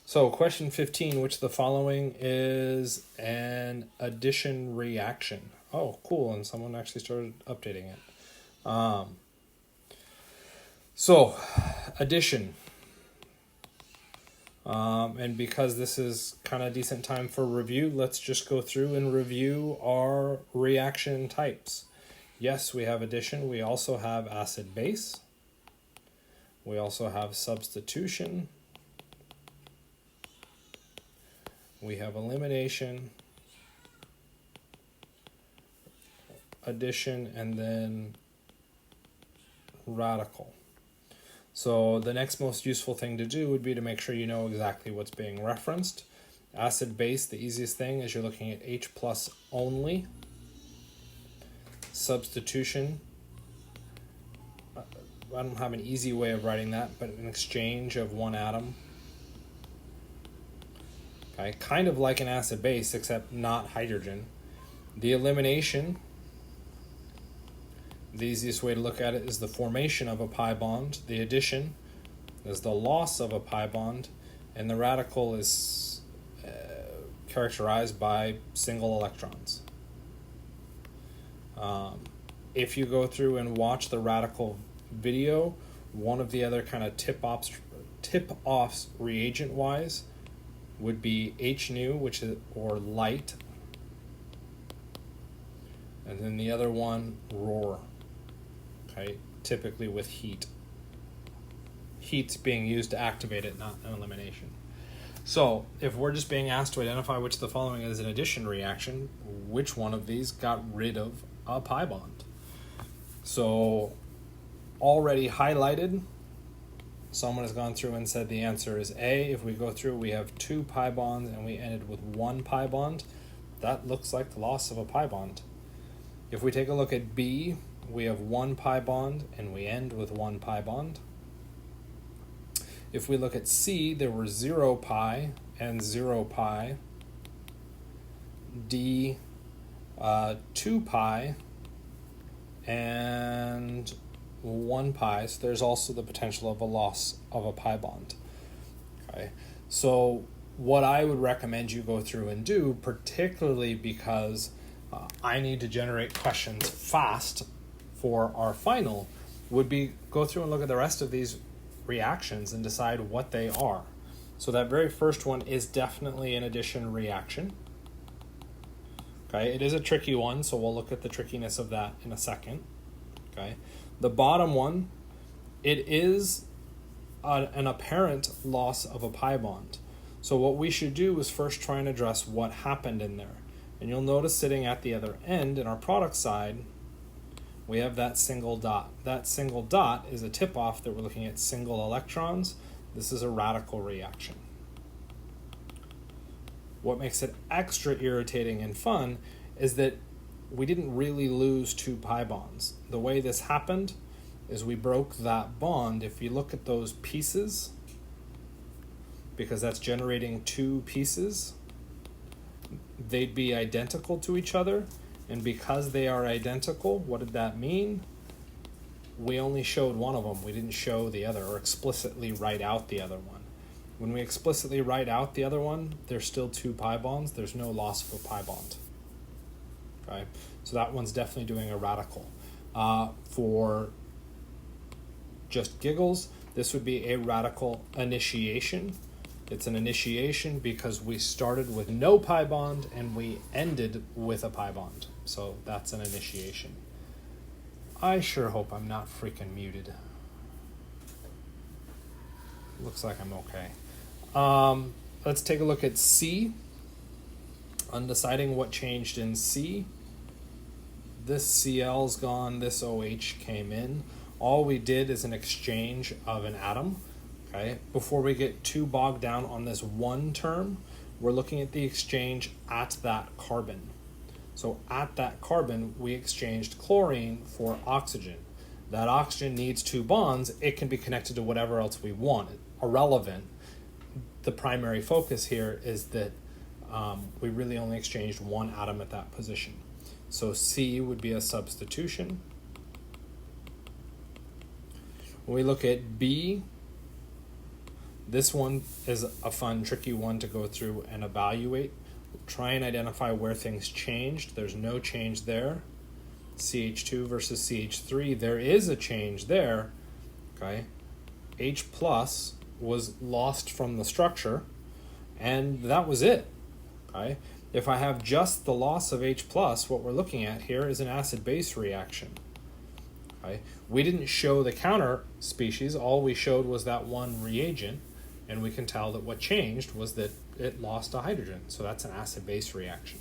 So question 15, which of the following is an addition reaction? Oh, cool, and someone actually started updating it. So, addition. And because this is kind of a decent time for review, let's just go through and review our reaction types. Yes, we have addition. We also have acid-base. We also have substitution. We have elimination, addition, and then radical. So the next most useful thing to do would be to make sure you know exactly what's being referenced. Acid-base, the easiest thing is you're looking at H+ only. Substitution, I don't have an easy way of writing that, but an exchange of one atom. Okay, kind of like an acid-base, except not hydrogen. The elimination, the easiest way to look at it is the formation of a pi bond. The addition is the loss of a pi bond. And the radical is characterized by single electrons. If you go through and watch the radical video, one of the other kind of tip-offs reagent-wise would be HNu, which is or light, and then the other one roar. Okay, typically with heat. Heat's being used to activate it, not an elimination. So if we're just being asked to identify which of the following is an addition reaction, which one of these got rid of a pi bond? So already highlighted, someone has gone through and said the answer is A. If we go through, we have 2 pi bonds and we ended with 1 pi bond. That looks like the loss of a pi bond. If we take a look at B, we have 1 pi bond and we end with 1 pi bond. If we look at C, there were 0 pi and 0 pi. D, 2 pi and 1 pi, so there's also the potential of a loss of a pi bond. Okay, so what I would recommend you go through and do, particularly because I need to generate questions fast for our final, would be go through and look at the rest of these reactions and decide what they are. So that very first one is definitely an addition reaction. Okay, it is a tricky one, so we'll look at the trickiness of that in a second. Okay, the bottom one, it is an apparent loss of a pi bond. So what we should do is first try and address what happened in there. And you'll notice sitting at the other end in our product side, we have that single dot. That single dot is a tip-off that we're looking at single electrons. This is a radical reaction. What makes it extra irritating and fun is that we didn't really lose 2 pi bonds. The way this happened is we broke that bond. If you look at those pieces, because that's generating 2 pieces, they'd be identical to each other. And because they are identical, what did that mean? We only showed one of them. We didn't show the other or explicitly write out the other one. When we explicitly write out the other one, there's still 2 pi bonds. There's no loss of a pi bond. Okay, so that one's definitely doing a radical. For just giggles, this would be a radical initiation. It's an initiation because we started with no pi bond and we ended with a pi bond. So that's an initiation. I sure hope I'm not freaking muted. Looks like I'm okay. Let's take a look at C. Undeciding what changed in C. This Cl's gone, this OH came in. All we did is an exchange of an atom. Okay, before we get too bogged down on this one term, we're looking at the exchange at that carbon. So at that carbon, we exchanged chlorine for oxygen. That oxygen needs 2 bonds. It can be connected to whatever else we want. Irrelevant. The primary focus here is that we really only exchanged 1 atom at that position. So C would be a substitution. When we look at B, This one is a fun, tricky one to go through and evaluate. Try and identify where things changed. There's no change there. CH2 versus CH3, there is a change there. Okay, H plus was lost from the structure, and that was it. Okay, if I have just the loss of H plus, what we're looking at here is an acid-base reaction. Okay, we didn't show the counter species. All we showed was that one reagent, and we can tell that what changed was that it lost a hydrogen. So that's an acid-base reaction.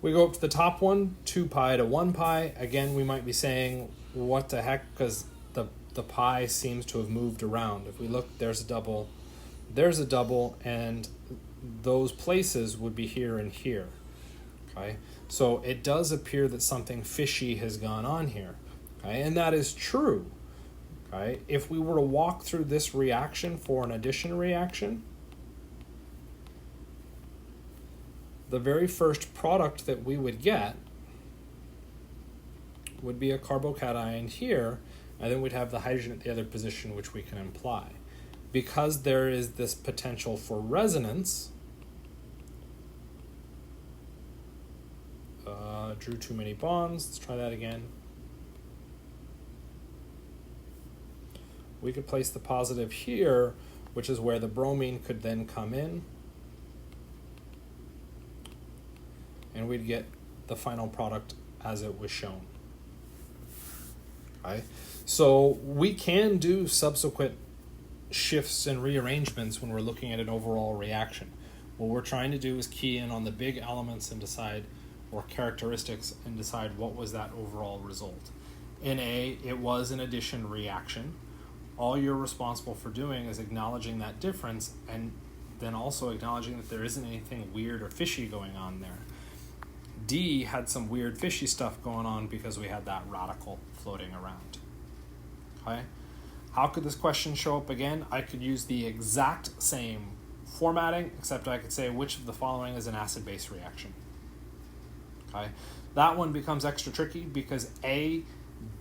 We go up to the top one, 2 pi to 1 pi. Again, we might be saying, what the heck, because the pi seems to have moved around. If we look, there's a double, and those places would be here and here. Okay, so it does appear that something fishy has gone on here. Okay, and that is true. Okay, if we were to walk through this reaction for an addition reaction, the very first product that we would get would be a carbocation here, and then we'd have the hydrogen at the other position, which we can imply. Because there is this potential for resonance, drew too many bonds. Let's try that again. We could place the positive here, which is where the bromine could then come in, and we'd get the final product as it was shown. Okay, so we can do subsequent shifts and rearrangements when we're looking at an overall reaction. What we're trying to do is key in on the big elements and decide, or characteristics, and decide what was that overall result. In A, it was an addition reaction. All you're responsible for doing is acknowledging that difference, and then also acknowledging that there isn't anything weird or fishy going on there. D had some weird fishy stuff going on because we had that radical floating around. Okay, how could this question show up again? I could use the exact same formatting, except I could say which of the following is an acid-base reaction. Okay, that one becomes extra tricky because A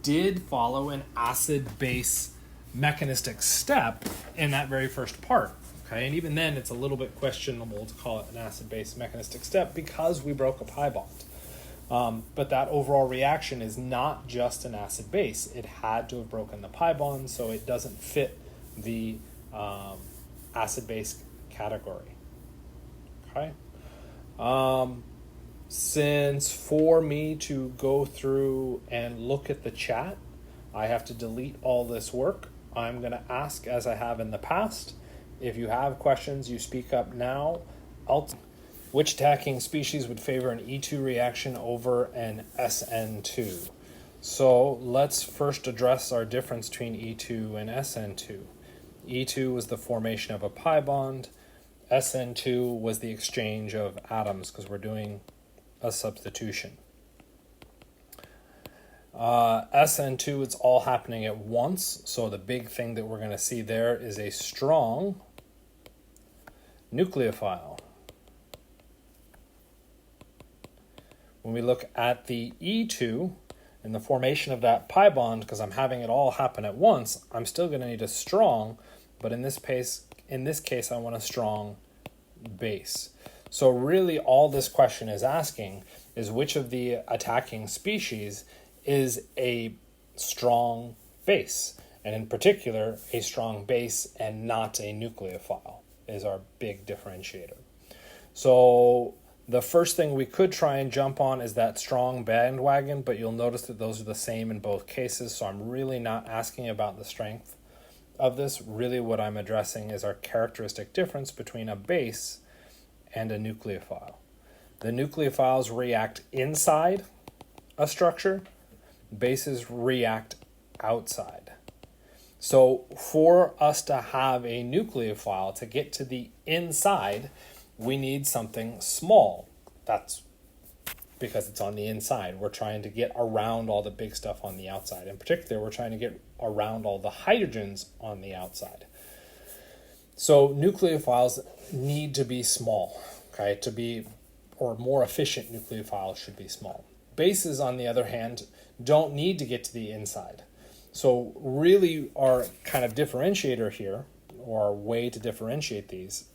did follow an acid-base mechanistic step in that very first part. Okay, and even then it's a little bit questionable to call it an acid-base mechanistic step because we broke a pi bond. But that overall reaction is not just an acid-base. It had to have broken the pi bond, so it doesn't fit the acid-base category. Okay. Since for me to go through and look at the chat, I have to delete all this work, I'm going to ask, as I have in the past, if you have questions, you speak up now. Which attacking species would favor an E2 reaction over an SN2? So let's first address our difference between E2 and SN2. E2 was the formation of a pi bond. SN2 was the exchange of atoms because we're doing a substitution. SN2, it's all happening at once, so the big thing that we're going to see there is a strong nucleophile. When we look at the E2 and the formation of that pi bond, because I'm having it all happen at once, I'm still going to need a strong, but in this case, I want a strong base. So really all this question is asking is which of the attacking species is a strong base, and in particular a strong base and not a nucleophile is our big differentiator. So the first thing we could try and jump on is that strong bandwagon, but you'll notice that those are the same in both cases, so I'm really not asking about the strength of this. Really what I'm addressing is our characteristic difference between a base and a nucleophile. The nucleophiles react inside a structure, bases react outside. So for us to have a nucleophile, to get to the inside, we need something small. That's because it's on the inside. We're trying to get around all the big stuff on the outside. In particular, we're trying to get around all the hydrogens on the outside. So nucleophiles need to be small, okay? To be, or more efficient nucleophiles should be small. Bases, on the other hand, don't need to get to the inside. So really our kind of differentiator here, or way to differentiate these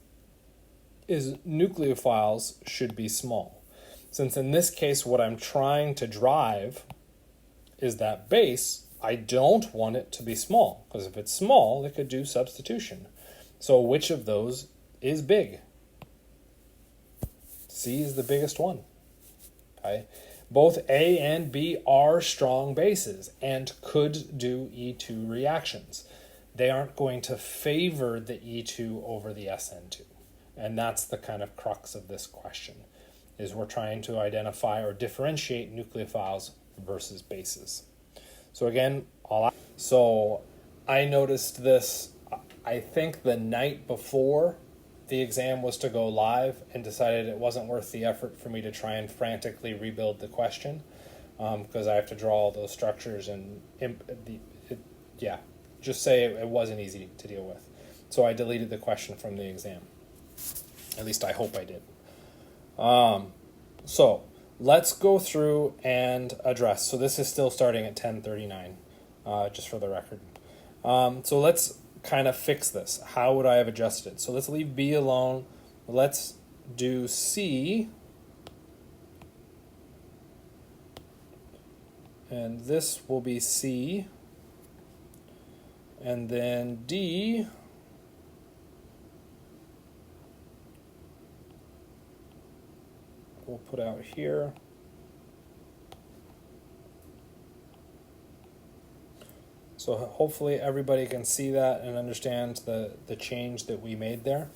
is nucleophiles should be small. Since in this case what I'm trying to drive is that base, I don't want it to be small, because if it's small, it could do substitution. So which of those is big? C is the biggest one. Okay? Both A and B are strong bases and could do E2 reactions. They aren't going to favor the E2 over the SN2. And that's the kind of crux of this question, is we're trying to identify or differentiate nucleophiles versus bases. So again, I noticed this, I think the night before the exam was to go live, and decided it wasn't worth the effort for me to try and frantically rebuild the question, because I have to draw all those structures and just say it wasn't easy to deal with. So I deleted the question from the exam. At least I hope I did. So let's go through and address. So this is still starting at 10:39, just for the record. So let's kind of fix this. How would I have adjusted it? So let's leave B alone. Let's do C. And this will be C. And then D. We'll put out here. So hopefully everybody can see that and understand the change that we made there.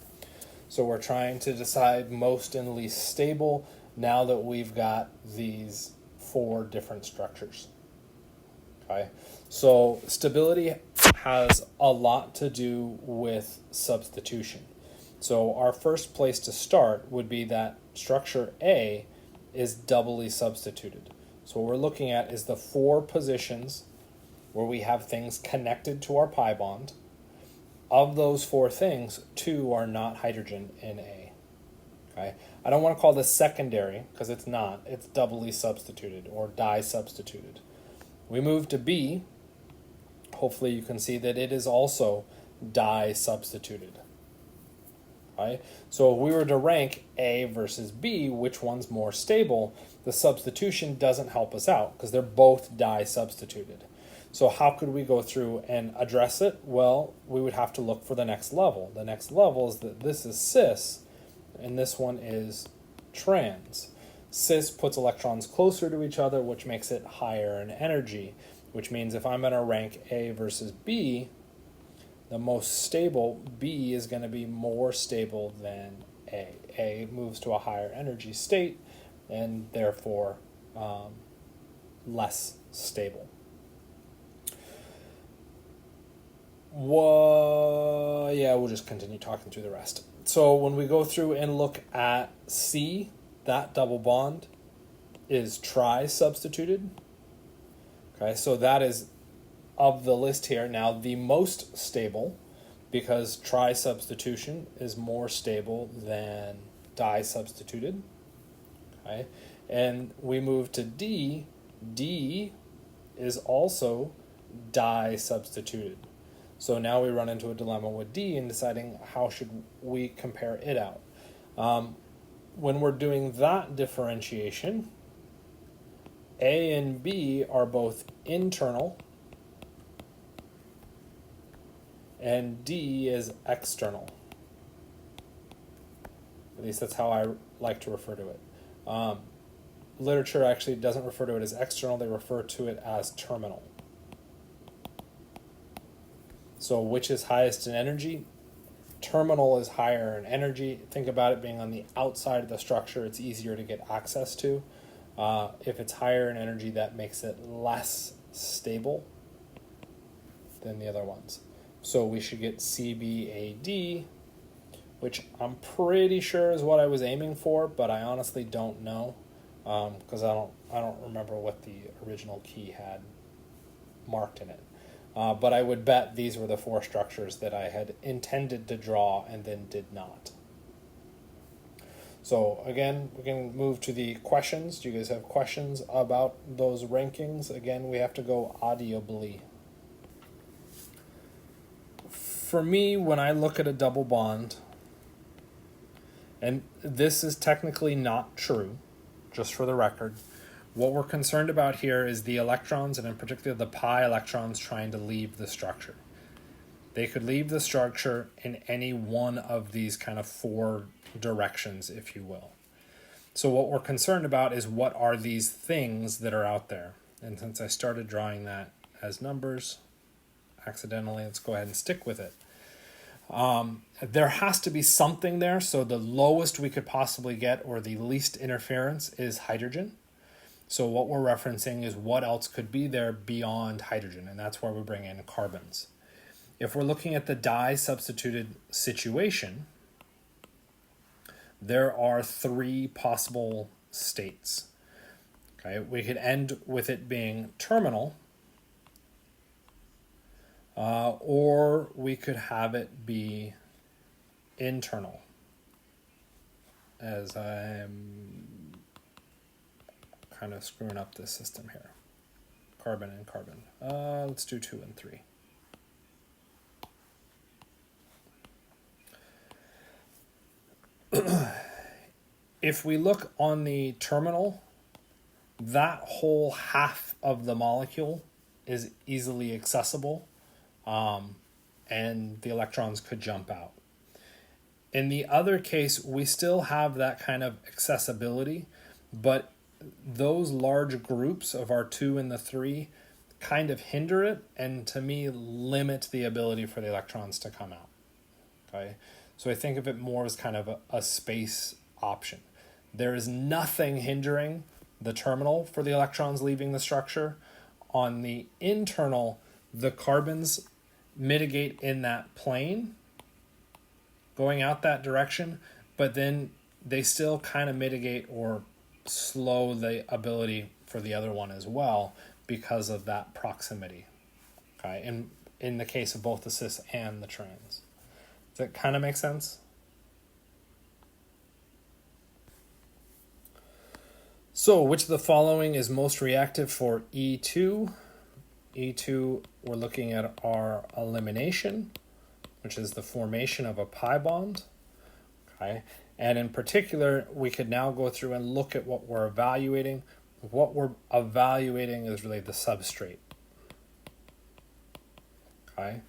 So we're trying to decide most and least stable now that we've got these 4 different structures. Okay, so stability has a lot to do with substitution. So our first place to start would be that structure A is doubly substituted. So what we're looking at is the 4 positions where we have things connected to our pi bond. Of those 4 things, 2 are not hydrogen in A. Okay? I don't want to call this secondary, because it's not. It's doubly substituted or di-substituted. We move to B. Hopefully you can see that it is also di-substituted. Right? So if we were to rank A versus B, which one's more stable, the substitution doesn't help us out, because they're both di-substituted. So how could we go through and address it? Well, we would have to look for the next level. The next level is that this is cis, and this one is trans. Cis puts electrons closer to each other, which makes it higher in energy, which means if I'm going to rank A versus B, the most stable, B is going to be more stable than A. A moves to a higher energy state, and therefore less stable. We'll just continue talking through the rest. So when we go through and look at C, that double bond is tri-substituted. Okay, so that is, of the list here, now the most stable, because tri-substitution is more stable than di-substituted. Okay, and we move to D. D is also di-substituted. So now we run into a dilemma with D in deciding how should we compare it out. When we're doing that differentiation, A and B are both internal, and D is external. At least that's how I like to refer to it. Literature actually doesn't refer to it as external, they refer to it as terminal. So which is highest in energy? Terminal is higher in energy. Think about it being on the outside of the structure. It's easier to get access to. If it's higher in energy, that makes it less stable than the other ones. So we should get CBAD, which I'm pretty sure is what I was aiming for, but I honestly don't know, because I don't remember what the original key had marked in it. But I would bet these were the 4 structures that I had intended to draw and then did not. So again, we can move to the questions. Do you guys have questions about those rankings? Again, we have to go audibly. for me, when I look at a double bond, and this is technically not true, just for the record, what we're concerned about here is the electrons, and in particular the pi electrons, trying to leave the structure. They could leave the structure in any one of these kind of four directions, if you will. So what we're concerned about is what are these things that are out there. And since I started drawing that as numbers accidentally, let's go ahead and stick with it. There has to be something there, so the lowest we could possibly get, or the least interference, is hydrogen. So what we're referencing is what else could be there beyond hydrogen, and that's where we bring in carbons. If we're looking at the dye-substituted situation, there are three possible states. Okay, we could end with it being terminal, or we could have it be internal, as I'm kind of screwing up this system here. Carbon and carbon. Let's do 2 and 3. If we look on the terminal, that whole half of the molecule is easily accessible, and the electrons could jump out. In the other case, we still have that kind of accessibility, but those large groups of our 2 and the 3 kind of hinder it, and to me limit the ability for the electrons to come out. Okay, so I think of it more as kind of a space option. There is nothing hindering the terminal for the electrons leaving the structure. On the internal, the carbons mitigate in that plane, going out that direction, but then they still kind of mitigate or slow the ability for the other one as well because of that proximity. Okay, in the case of both the cis and the trans. Does that kind of make sense? So, which of the following is most reactive for E2? E2, we're looking at our elimination, which is the formation of a pi bond. Okay, and in particular, we could now go through and look at what we're evaluating. What we're evaluating is really the substrate. Okay.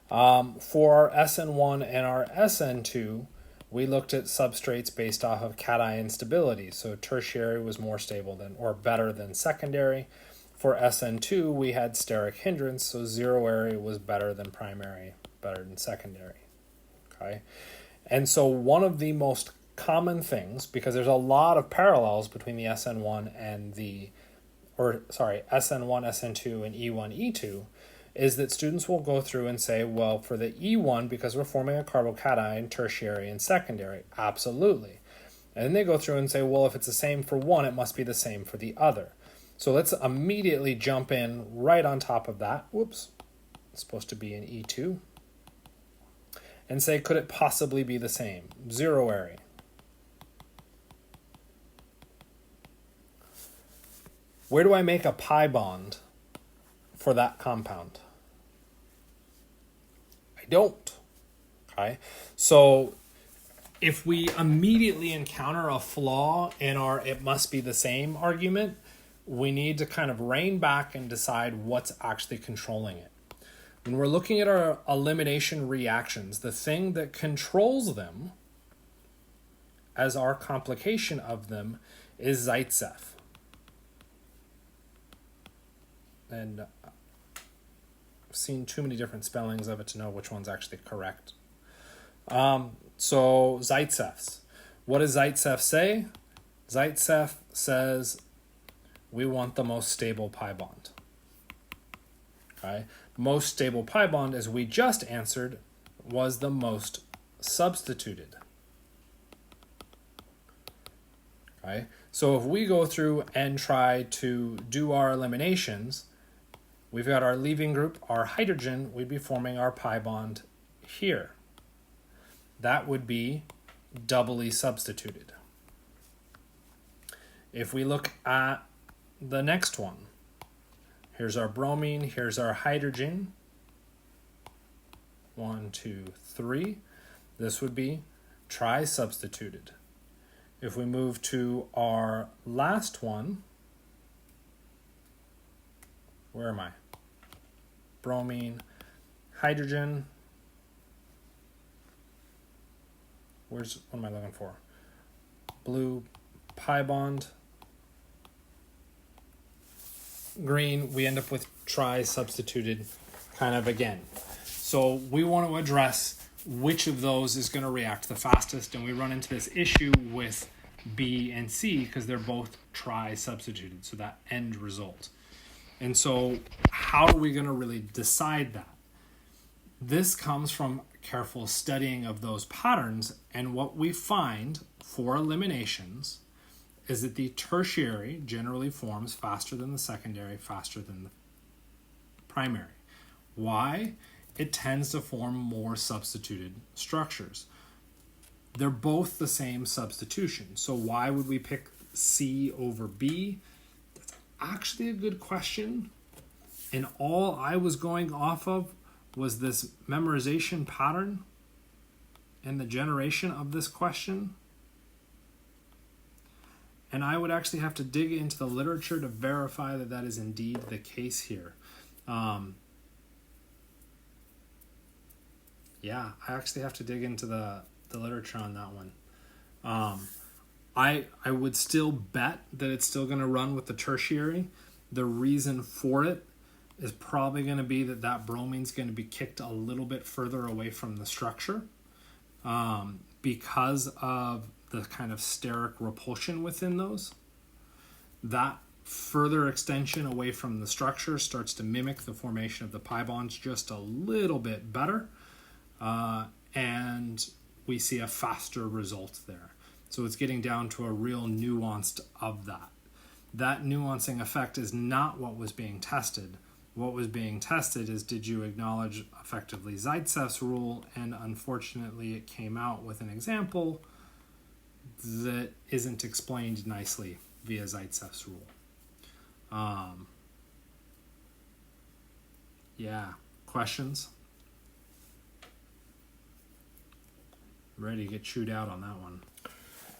For our SN1 and our SN2, we looked at substrates based off of cation stability. So tertiary was more stable than or better than secondary. For SN2, we had steric hindrance, so zeroary was better than primary, better than secondary. Okay, and so one of the most common things, because there's a lot of parallels between the SN1 and SN1, SN2, and E1, E2, is that students will go through and say, well, for the E1, because we're forming a carbocation, tertiary and secondary, absolutely. And then they go through and say, well, if it's the same for one, it must be the same for the other. So let's immediately jump in right on top of that. Whoops, it's supposed to be an E2. And say, could it possibly be the same? Zeroary. Where do I make a pi bond for that compound? I don't. Okay, so if we immediately encounter a flaw in our it must be the same argument, we need to kind of rein back and decide what's actually controlling it. When we're looking at our elimination reactions, the thing that controls them as our complication of them is Zaitsev. And I've seen too many different spellings of it to know which one's actually correct. So Zaitsev's. What does Zaitsev say? Zaitsev says we want the most stable pi bond. Okay? Most stable pi bond, as we just answered, was the most substituted. Okay? So if we go through and try to do our eliminations, we've got our leaving group, our hydrogen, we'd be forming our pi bond here. That would be doubly substituted. If we look at the next one, here's our bromine, here's our hydrogen. 1, 2, 3. This would be tri-substituted. If we move to our last one, where am I? Bromine, hydrogen. What am I looking for? Blue, pi bond. Green, we end up with tri-substituted kind of again. So we want to address which of those is going to react the fastest, and we run into this issue with B and C because they're both tri-substituted, so that end result. And so how are we going to really decide that? This comes from careful studying of those patterns, and what we find for eliminations is that the tertiary generally forms faster than the secondary, faster than the primary. Why? It tends to form more substituted structures. They're both the same substitution. So why would we pick C over B? That's actually a good question. And all I was going off of was this memorization pattern and the generation of this question. And I would actually have to dig into the literature to verify that that is indeed the case here. Yeah, I actually have to dig into the literature on that one. I would still bet that it's still going to run with the tertiary. The reason for it is probably going to be that bromine's going to be kicked a little bit further away from the structure because of the kind of steric repulsion within those. That further extension away from the structure starts to mimic the formation of the pi bonds just a little bit better. And we see a faster result there. So it's getting down to a real nuanced of that. That nuancing effect is not what was being tested. What was being tested is, did you acknowledge effectively Zaitsev's rule? And unfortunately, it came out with an example that isn't explained nicely via Zaitsev's rule. Yeah, questions? Ready to get chewed out on that one.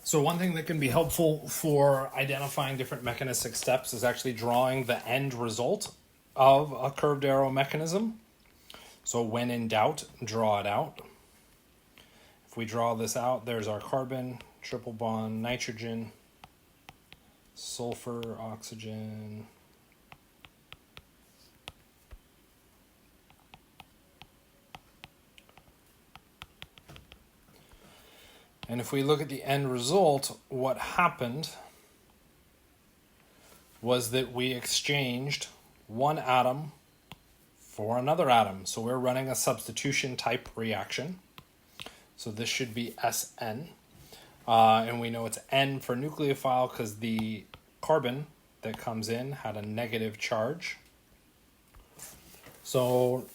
So one thing that can be helpful for identifying different mechanistic steps is actually drawing the end result of a curved arrow mechanism. So when in doubt, draw it out. If we draw this out, there's our carbon, triple bond, nitrogen, sulfur, oxygen. And if we look at the end result, what happened was that we exchanged one atom for another atom. So we're running a substitution type reaction. So this should be SN. And we know it's N for nucleophile because the carbon that comes in had a negative charge. So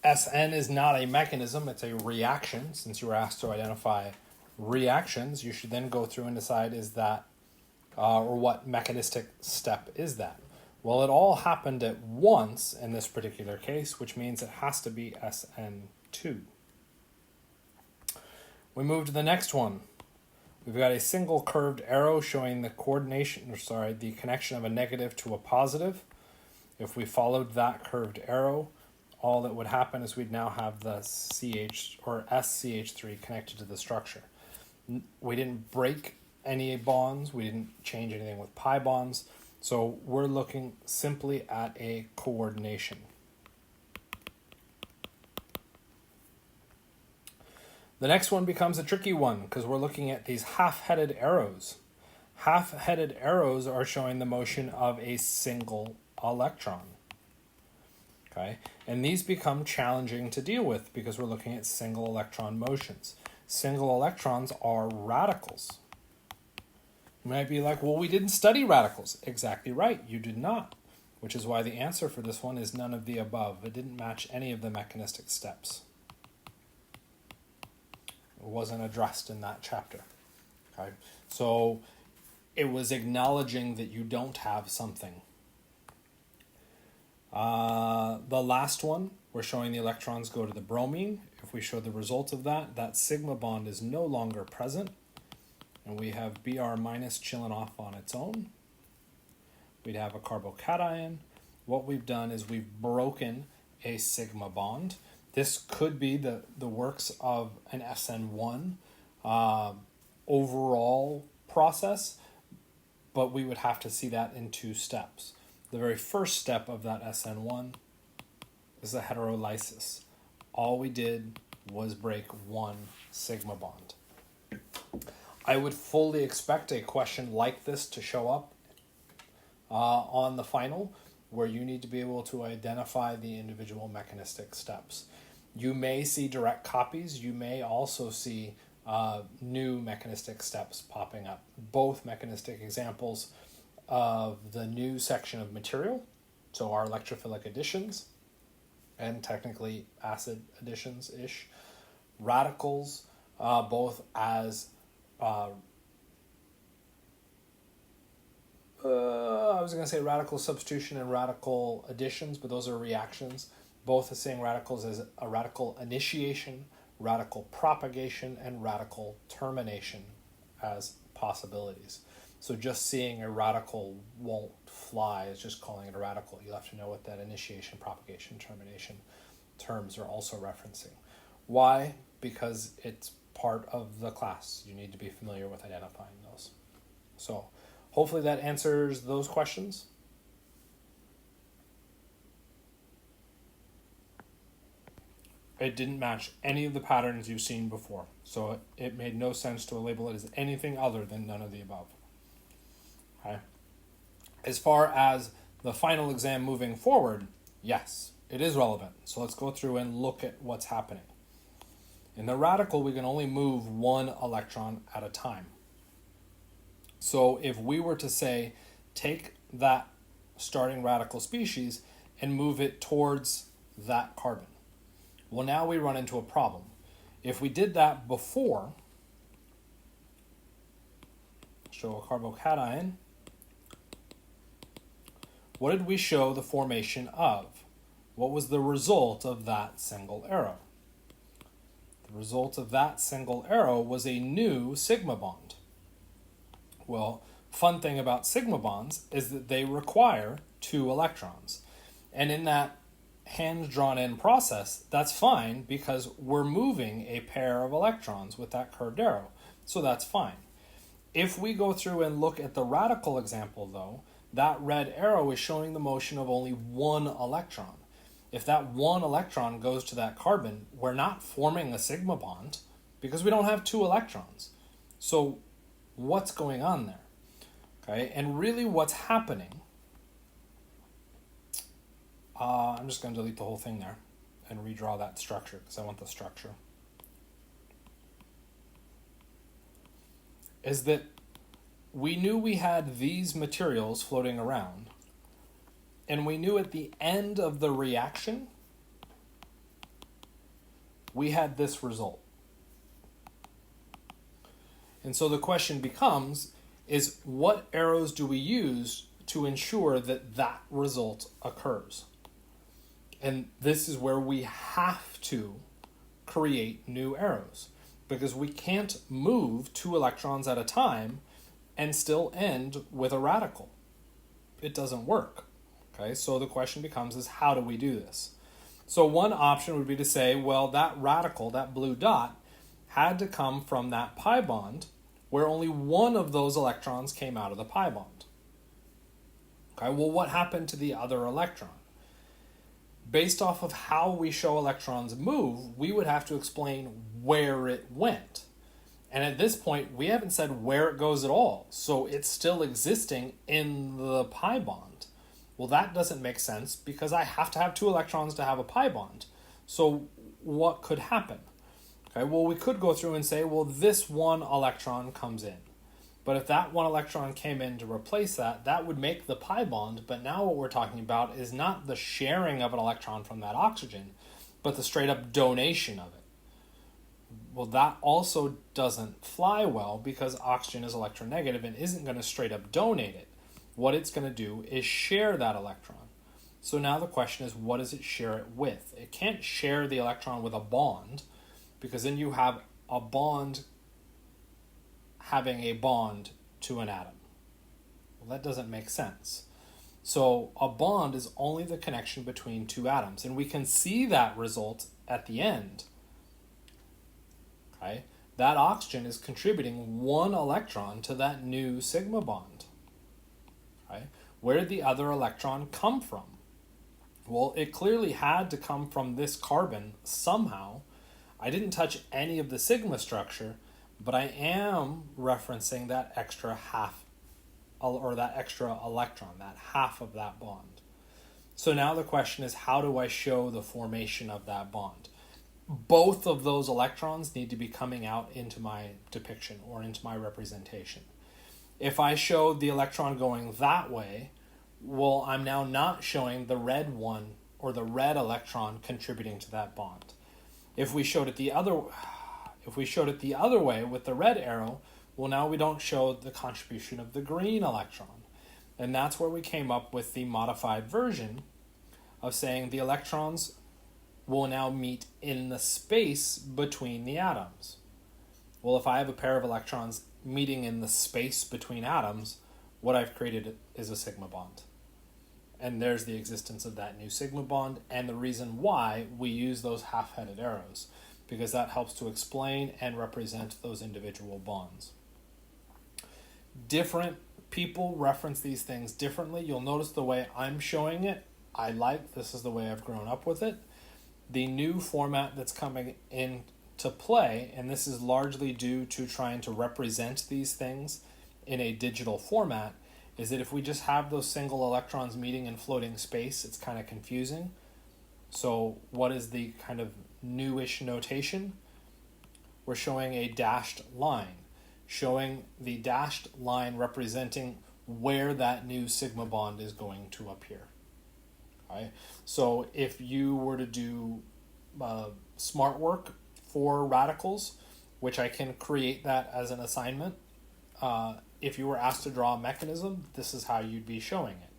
SN is not a mechanism, it's a reaction. Since you were asked to identify reactions, you should then go through and decide is that, or what mechanistic step is that? Well, it all happened at once in this particular case, which means it has to be SN2. We move to the next one. We've got a single curved arrow showing the the connection of a negative to a positive. If we followed that curved arrow, all that would happen is we'd now have the CH or SCH3 connected to the structure. We didn't break any bonds. We didn't change anything with pi bonds. So we're looking simply at a coordination. The next one becomes a tricky one because we're looking at these half-headed arrows. Half-headed arrows are showing the motion of a single electron. Okay, and these become challenging to deal with because we're looking at single electron motions. Single electrons are radicals. You might be like, well, we didn't study radicals. Exactly right, you did not, which is why the answer for this one is none of the above. It didn't match any of the mechanistic steps. It wasn't addressed in that chapter. Okay, so it was acknowledging that you don't have something. The last one, we're showing the electrons go to the bromine. if we show the result of that, that sigma bond is no longer present, and we have Br minus chilling off on its own. We'd have a carbocation. What we've done is we've broken a sigma bond. This could be the works of an SN1 overall process, but we would have to see that in 2 steps. The very first step of that SN1 is a heterolysis. All we did was break 1 sigma bond. I would fully expect a question like this to show up on the final, where you need to be able to identify the individual mechanistic steps. You may see direct copies. You may also see new mechanistic steps popping up. Both mechanistic examples of the new section of material, so our electrophilic additions, and technically acid additions-ish, radicals, both as I was going to say radical substitution and radical additions, but those are reactions. Both are saying radicals as a radical initiation, radical propagation, and radical termination as possibilities. So just seeing a radical won't fly. It's just calling it a radical. You'll have to know what that initiation, propagation, termination terms are also referencing. Why? Because it's part of the class. You need to be familiar with identifying those. So hopefully that answers those questions. It didn't match any of the patterns you've seen before, so it made no sense to label it as anything other than none of the above. Okay. As far as the final exam moving forward, yes, it is relevant. So let's go through and look at what's happening. In the radical, we can only move 1 electron at a time. So if we were to say, take that starting radical species and move it towards that carbon, well, now we run into a problem. If we did that before, show a carbocation, what did we show the formation of? What was the result of that single arrow? The result of that single arrow was a new sigma bond. Well, fun thing about sigma bonds is that they require 2 electrons. And in that hand-drawn-in process, that's fine because we're moving a pair of electrons with that curved arrow. So that's fine. If we go through and look at the radical example, though, that red arrow is showing the motion of only 1 electron. If that 1 electron goes to that carbon, we're not forming a sigma bond because we don't have 2 electrons. So what's going on there? Okay, and really what's happening, I'm just going to delete the whole thing there and redraw that structure because I want the structure, is that we knew we had these materials floating around, and we knew at the end of the reaction we had this result. And so the question becomes, is what arrows do we use to ensure that that result occurs? And this is where we have to create new arrows, because we can't move 2 electrons at a time and still end with a radical. It doesn't work. Okay, so the question becomes is how do we do this? So one option would be to say, well, that radical, that blue dot, had to come from that pi bond where only 1 of those electrons came out of the pi bond. Okay, well, what happened to the other electron? Based off of how we show electrons move, we would have to explain where it went. And at this point, we haven't said where it goes at all. So it's still existing in the pi bond. Well, that doesn't make sense because I have to have 2 electrons to have a pi bond. So what could happen? Okay, well, we could go through and say, well, this 1 electron comes in. But if that 1 electron came in to replace that, that would make the pi bond. But now what we're talking about is not the sharing of an electron from that oxygen, but the straight up donation of it. Well, that also doesn't fly well because oxygen is electronegative and isn't going to straight up donate it. What it's going to do is share that electron. So now the question is, what does it share it with? It can't share the electron with a bond, because then you have a bond having a bond to an atom. Well, that doesn't make sense. So a bond is only the connection between two atoms, and we can see that result at the end. Okay? That oxygen is contributing one electron to that new sigma bond. Okay? Where did the other electron come from? Well, it clearly had to come from this carbon somehow. I didn't touch any of the sigma structure, but I am referencing that extra half, or that extra electron, that half of that bond. So now the question is, how do I show the formation of that bond? Both of those electrons need to be coming out into my depiction or into my representation. If I showed the electron going that way, well, I'm now not showing the red one or the red electron contributing to that bond. If we showed it the other way with the red arrow, well, now we don't show the contribution of the green electron. And that's where we came up with the modified version of saying the electrons will now meet in the space between the atoms. Well, if I have a pair of electrons meeting in the space between atoms, what I've created is a sigma bond. And there's the existence of that new sigma bond and the reason why we use those half-headed arrows, because that helps to explain and represent those individual bonds. Different people reference these things differently. You'll notice the way I'm showing it, this is the way I've grown up with it. The new format that's coming into play, and this is largely due to trying to represent these things in a digital format, is that if we just have those single electrons meeting in floating space, it's kind of confusing. So what is the kind of newish notation? We're showing a dashed line, showing the dashed line representing where that new sigma bond is going to appear. Okay? So if you were to do smart work for radicals, which I can create that as an assignment, if you were asked to draw a mechanism, this is how you'd be showing it.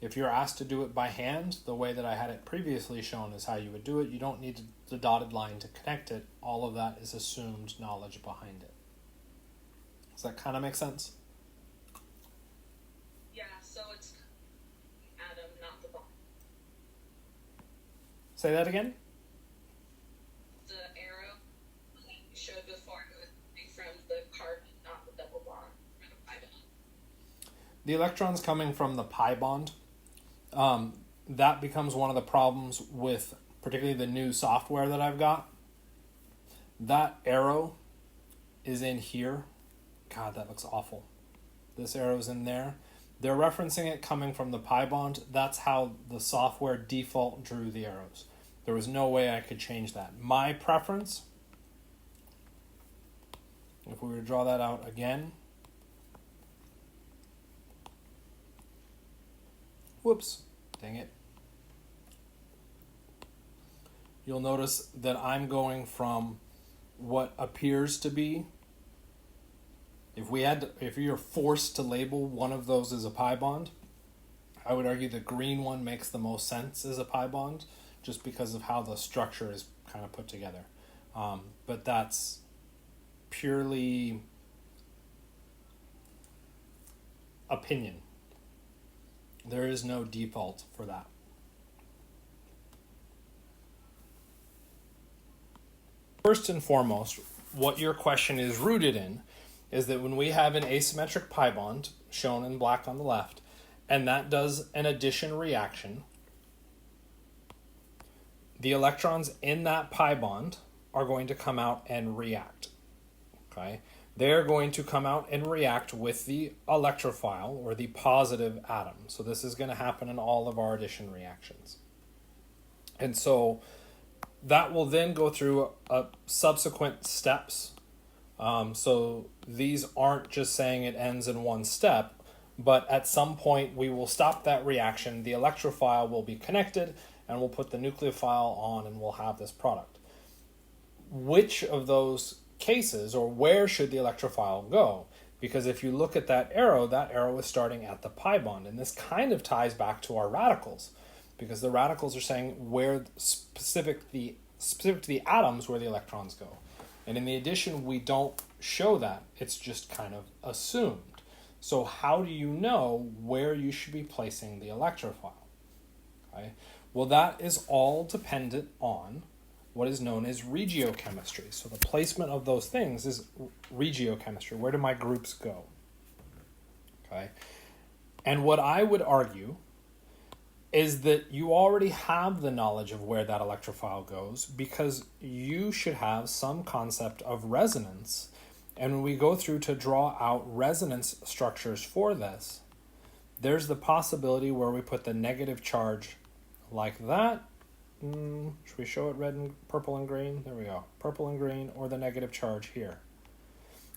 If you're asked to do it by hand, the way that I had it previously shown is how you would do it. You don't need the dotted line to connect it. All of that is assumed knowledge behind it. Does that kind of make sense? Yeah, so it's atom, not the bond. Say that again? The arrow you showed before was from the carbon, not the double bond, or the pi bond. The electrons coming from the pi bond, that becomes one of the problems with particularly the new software that I've got. That arrow is in here. God, that looks awful. This arrow's in there. They're referencing it coming from the pi bond. That's how the software default drew the arrows. There was no way I could change that. My preference, if we were to draw that out again, whoops, dang it. You'll notice that I'm going from what appears to be, if you're forced to label one of those as a pi bond, I would argue the green one makes the most sense as a pi bond, just because of how the structure is kind of put together. But that's purely opinion. There is no default for that. First and foremost, what your question is rooted in is that when we have an asymmetric pi bond, shown in black on the left, and that does an addition reaction, the electrons in that pi bond are going to come out and react. Okay? They're going to come out and react with the electrophile, or the positive atom. So this is going to happen in all of our addition reactions. And so that will then go through subsequent steps. So these aren't just saying it ends in one step, but at some point we will stop that reaction, the electrophile will be connected, and we'll put the nucleophile on and we'll have this product. Which of those cases, or where should the electrophile go? Because if you look at that arrow is starting at the pi bond, and this kind of ties back to our radicals, because the radicals are saying where specific to the atoms where the electrons go. And in the addition, we don't show that. It's just kind of assumed. So how do you know where you should be placing the electrophile? Okay. Well, that is all dependent on what is known as regiochemistry. So the placement of those things is regiochemistry. Where do my groups go? Okay. And what I would argue is that you already have the knowledge of where that electrophile goes, because you should have some concept of resonance. And when we go through to draw out resonance structures for this, there's the possibility where we put the negative charge like that. Should we show it red and purple and green? There we go. Purple and green, or the negative charge here.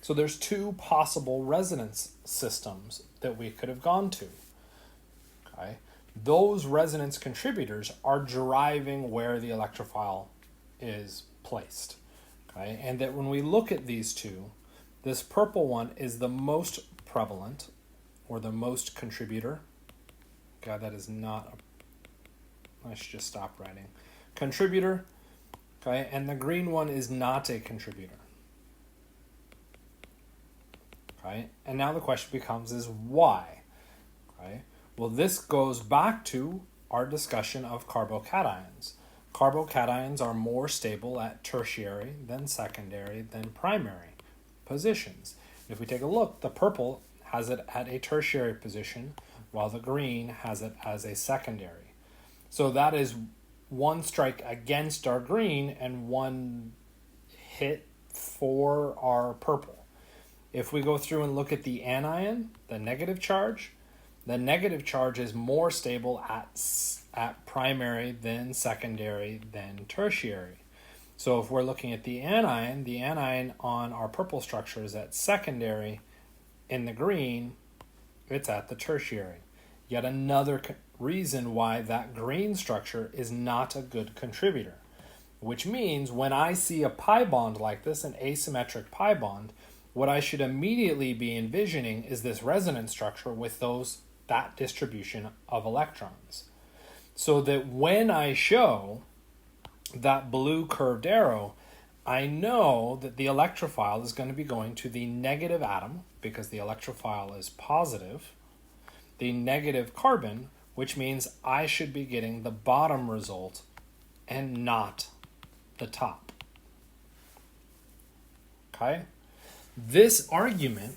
So there's two possible resonance systems that we could have gone to. Okay. Those resonance contributors are driving where the electrophile is placed. Okay. And that when we look at these two, this purple one is the most prevalent, or the most contributor. God, that is not I should just stop writing. Contributor, okay, and the green one is not a contributor. Okay, and now the question becomes is why? Okay, well, this goes back to our discussion of carbocations. Carbocations are more stable at tertiary than secondary than primary positions. If we take a look, the purple has it at a tertiary position, while the green has it as a secondary. So that is one strike against our green and one hit for our purple. If we go through and look at the anion, the negative charge is more stable at primary than secondary than tertiary. So if we're looking at the anion on our purple structure is at secondary. In the green, it's at the tertiary. Yet another reason why that green structure is not a good contributor, which means when I see a pi bond like this, an asymmetric pi bond, what I should immediately be envisioning is this resonance structure with that distribution of electrons. So that when I show that blue curved arrow, I know that the electrophile is going to be going to the negative atom, because the electrophile is positive, the negative carbon, which means I should be getting the bottom result and not the top. Okay? This argument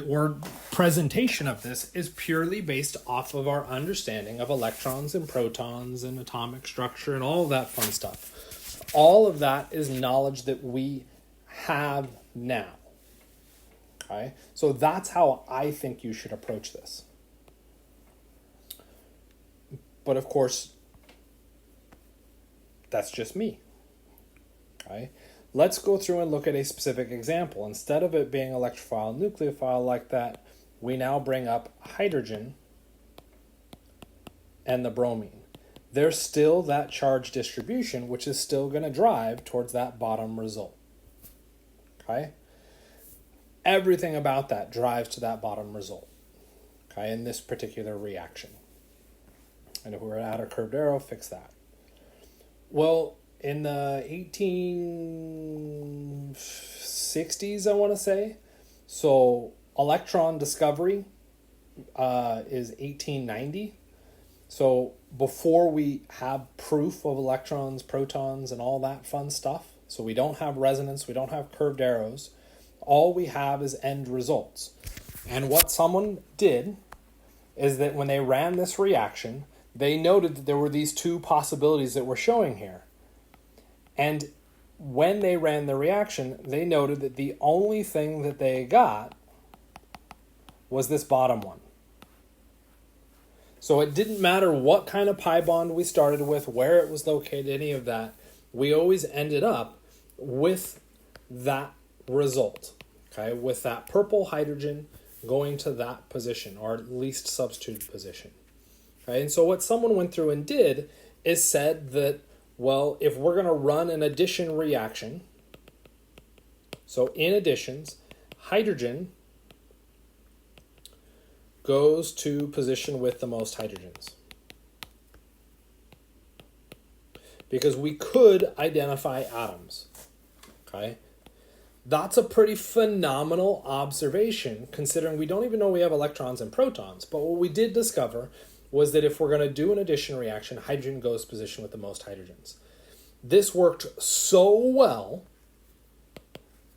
or presentation of this is purely based off of our understanding of electrons and protons and atomic structure and all of that fun stuff. All of that is knowledge that we have now. Okay? So that's how I think you should approach this. But of course, that's just me. Okay? Let's go through and look at a specific example. Instead of it being electrophile, nucleophile like that, we now bring up hydrogen and the bromine. There's still that charge distribution, which is still going to drive towards that bottom result. Okay? Everything about that drives to that bottom result. Okay, in this particular reaction. And if we're at a curved arrow, fix that. Well, in the 1860s, I want to say, so electron discovery is 1890. So before we have proof of electrons, protons, and all that fun stuff, so we don't have resonance, we don't have curved arrows, all we have is end results. And what someone did is that when they ran this reaction, they noted that there were these two possibilities that we're showing here. And when they ran the reaction, they noted that the only thing that they got was this bottom one. So it didn't matter what kind of pi bond we started with, where it was located, any of that. We always ended up with that result, okay, with that purple hydrogen going to that position, or at least substitute position. Okay, and so what someone went through and did is said that, well, if we're going to run an addition reaction, so in additions, hydrogen goes to position with the most hydrogens. because we could identify atoms. Okay? That's a pretty phenomenal observation, considering we don't even know we have electrons and protons. But what we did discover was that if we're going to do an addition reaction, hydrogen goes to position with the most hydrogens. This worked so well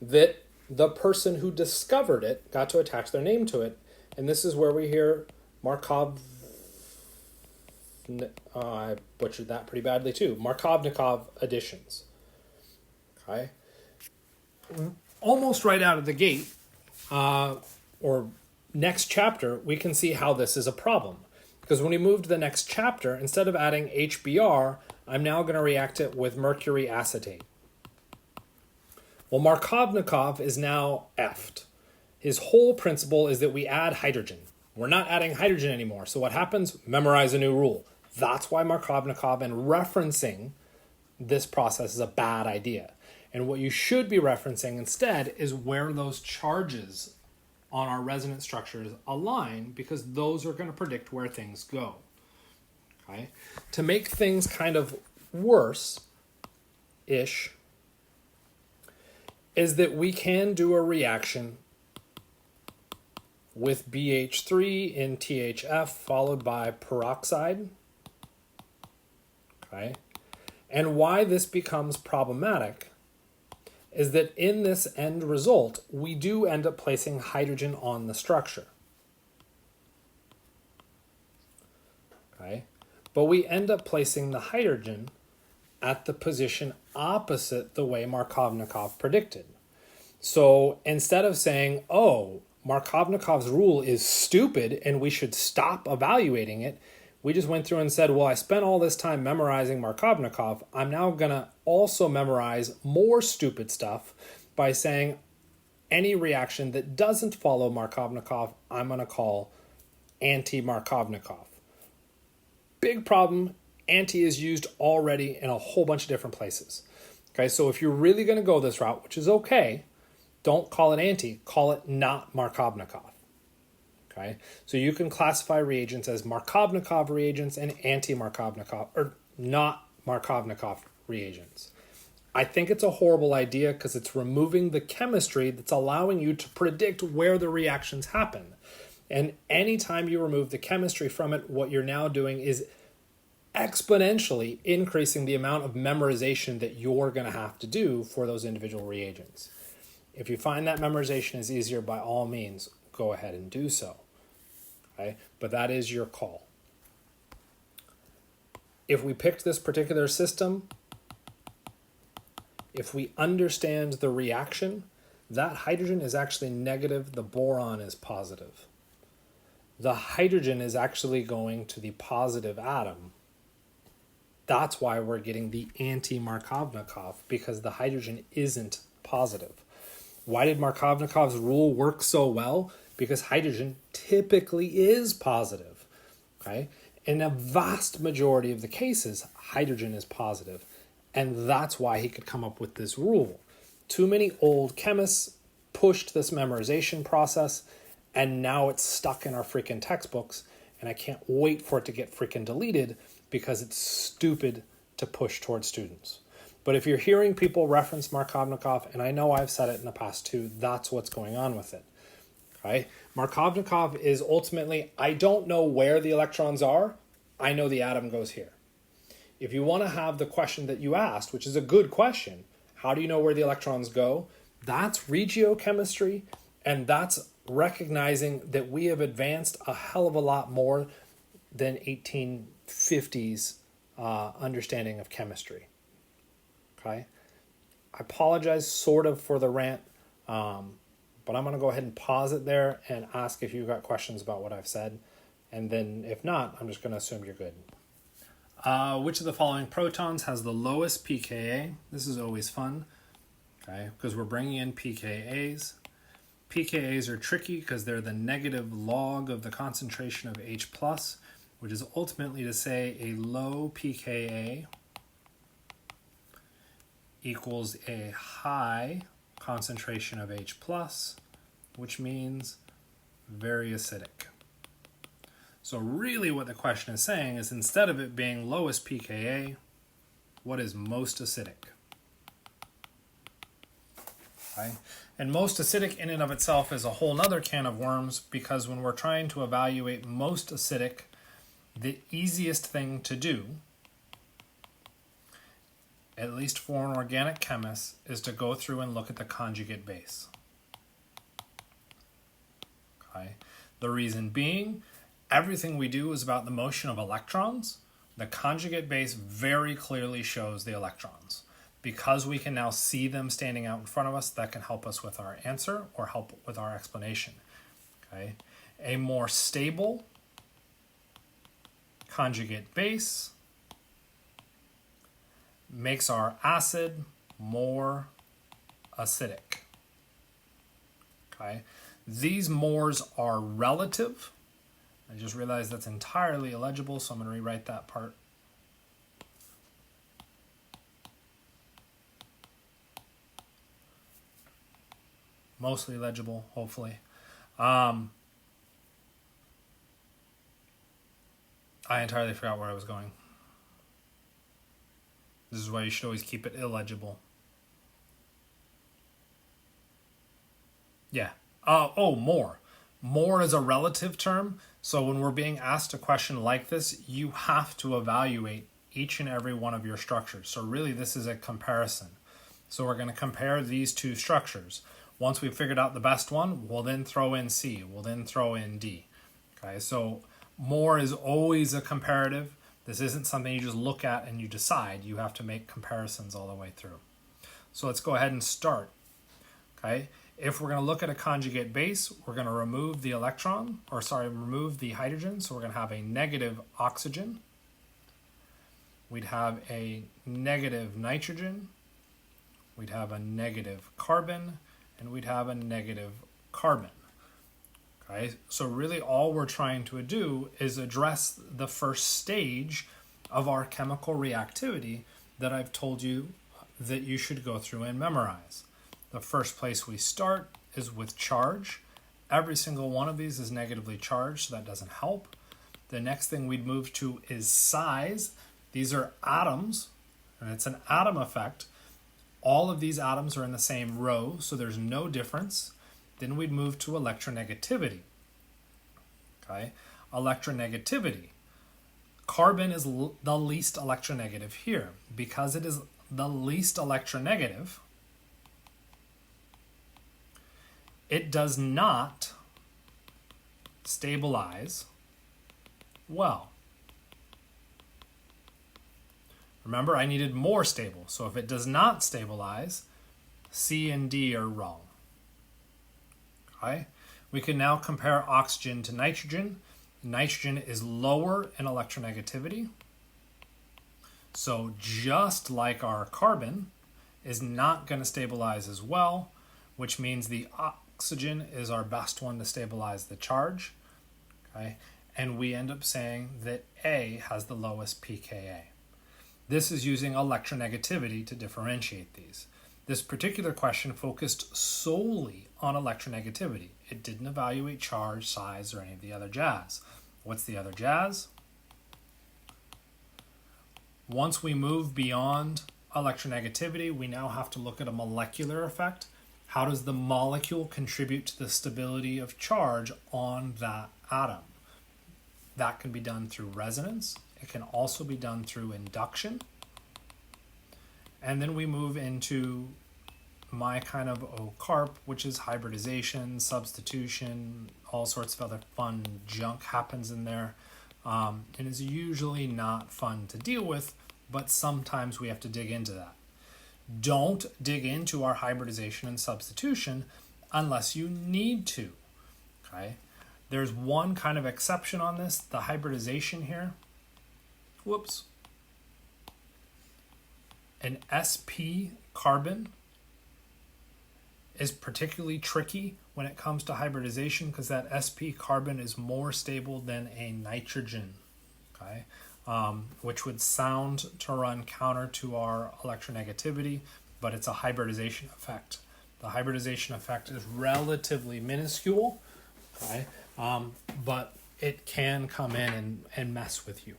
that the person who discovered it got to attach their name to it. And this is where we hear Markov... I butchered that pretty badly too. Markovnikov additions. Okay? Almost right out of the gate, or next chapter, we can see how this is a problem. Because when we move to the next chapter, instead of adding HBr, I'm now going to react it with mercury acetate. Well, Markovnikov is now F'd. His whole principle is that we add hydrogen. We're not adding hydrogen anymore. So what happens? Memorize a new rule. That's why Markovnikov and referencing this process is a bad idea. And what you should be referencing instead is where those charges on our resonance structures align, because those are going to predict where things go. Okay? To make things kind of worse-ish is that we can do a reaction with BH3 in THF followed by peroxide. Okay? And why this becomes problematic is that in this end result, we do end up placing hydrogen on the structure. Okay? But we end up placing the hydrogen at the position opposite the way Markovnikov predicted. So instead of saying, oh, Markovnikov's rule is stupid and we should stop evaluating it, we just went through and said, well, I spent all this time memorizing Markovnikov. I'm now going to also memorize more stupid stuff by saying any reaction that doesn't follow Markovnikov, I'm going to call anti-Markovnikov. Big problem, anti is used already in a whole bunch of different places. Okay, so if you're really going to go this route, which is okay, don't call it anti, call it not Markovnikov. Okay? So you can classify reagents as Markovnikov reagents and anti-Markovnikov, or not Markovnikov reagents. I think it's a horrible idea because it's removing the chemistry that's allowing you to predict where the reactions happen. And anytime you remove the chemistry from it, what you're now doing is exponentially increasing the amount of memorization that you're going to have to do for those individual reagents. If you find that memorization is easier, by all means, go ahead and do so. Okay? But that is your call. If we picked this particular system, if we understand the reaction, that hydrogen is actually negative, the boron is positive. The hydrogen is actually going to the positive atom. That's why we're getting the anti-Markovnikov, because the hydrogen isn't positive. Why did Markovnikov's rule work so well? Because hydrogen typically is positive. Okay? In a vast majority of the cases, hydrogen is positive. And that's why he could come up with this rule. Too many old chemists pushed this memorization process, and now it's stuck in our freaking textbooks, and I can't wait for it to get freaking deleted because it's stupid to push towards students. But if you're hearing people reference Markovnikov, and I know I've said it in the past too, that's what's going on with it. Okay? Markovnikov is ultimately, I don't know where the electrons are, I know the atom goes here. If you want to have the question that you asked, which is a good question, how do you know where the electrons go? That's regiochemistry, and that's recognizing that we have advanced a hell of a lot more than 1850s understanding of chemistry. Okay? I apologize sort of for the rant, but I'm going to go ahead and pause it there and ask if you've got questions about what I've said. And then if not, I'm just going to assume you're good. Which of the following protons has the lowest pKa? This is always fun, okay, because we're bringing in pKa's. pKa's are tricky because they're the negative log of the concentration of H+, which is ultimately to say a low pKa equals a high concentration of H+, which means very acidic. So really what the question is saying is instead of it being lowest pKa, what is most acidic? Okay. And most acidic in and of itself is a whole nother can of worms, because when we're trying to evaluate most acidic, the easiest thing to do, at least for an organic chemist, is to go through and look at the conjugate base. Okay. The reason being, everything we do is about the motion of electrons. The conjugate base very clearly shows the electrons. Because we can now see them standing out in front of us, that can help us with our answer or help with our explanation. Okay. A more stable conjugate base makes our acid more acidic. Okay. These mores are relative. I just realized that's entirely illegible, so I'm going to rewrite that part. Mostly legible, hopefully. I entirely forgot where I was going. This is why you should always keep it illegible. Yeah. More. More is a relative term. So when we're being asked a question like this, you have to evaluate each and every one of your structures. So really, this is a comparison. So we're going to compare these two structures. Once we've figured out the best one, we'll then throw in C. We'll then throw in D. Okay, so more is always a comparative. This isn't something you just look at and you decide. You have to make comparisons all the way through. So let's go ahead and start. Okay, if we're going to look at a conjugate base, we're going to remove the remove the hydrogen. So we're going to have a negative oxygen. We'd have a negative nitrogen. We'd have a negative carbon. And we'd have a negative carbon. Okay, so really all we're trying to do is address the first stage of our chemical reactivity that I've told you that you should go through and memorize. The first place we start is with charge. Every single one of these is negatively charged, so that doesn't help. The next thing we'd move to is size. These are atoms, and it's an atom effect. All of these atoms are in the same row, so there's no difference. Then we'd move to electronegativity. Okay, electronegativity. Carbon is the least electronegative here. Because it is the least electronegative, it does not stabilize well. Remember, I needed more stable. So if it does not stabilize, C and D are wrong. Okay? We can now compare oxygen to nitrogen. Nitrogen is lower in electronegativity. So just like our carbon is not going to stabilize as well, which means the oxygen is our best one to stabilize the charge. Okay? And we end up saying that A has the lowest pKa. This is using electronegativity to differentiate these. This particular question focused solely on electronegativity. It didn't evaluate charge, size, or any of the other jazz. What's the other jazz? Once we move beyond electronegativity, we now have to look at a molecular effect. How does the molecule contribute to the stability of charge on that atom? That can be done through resonance. It can also be done through induction. And then we move into my kind of OCARP, which is hybridization, substitution, all sorts of other fun junk happens in there. And is usually not fun to deal with, but sometimes we have to dig into that. Don't dig into our hybridization and substitution unless you need to. Okay? There's one kind of exception on this, the hybridization here. Whoops. An sp carbon is particularly tricky when it comes to hybridization because that sp carbon is more stable than a nitrogen, okay? Which would sound to run counter to our electronegativity, but it's a hybridization effect. The hybridization effect is relatively minuscule, okay? But it can come in and mess with you.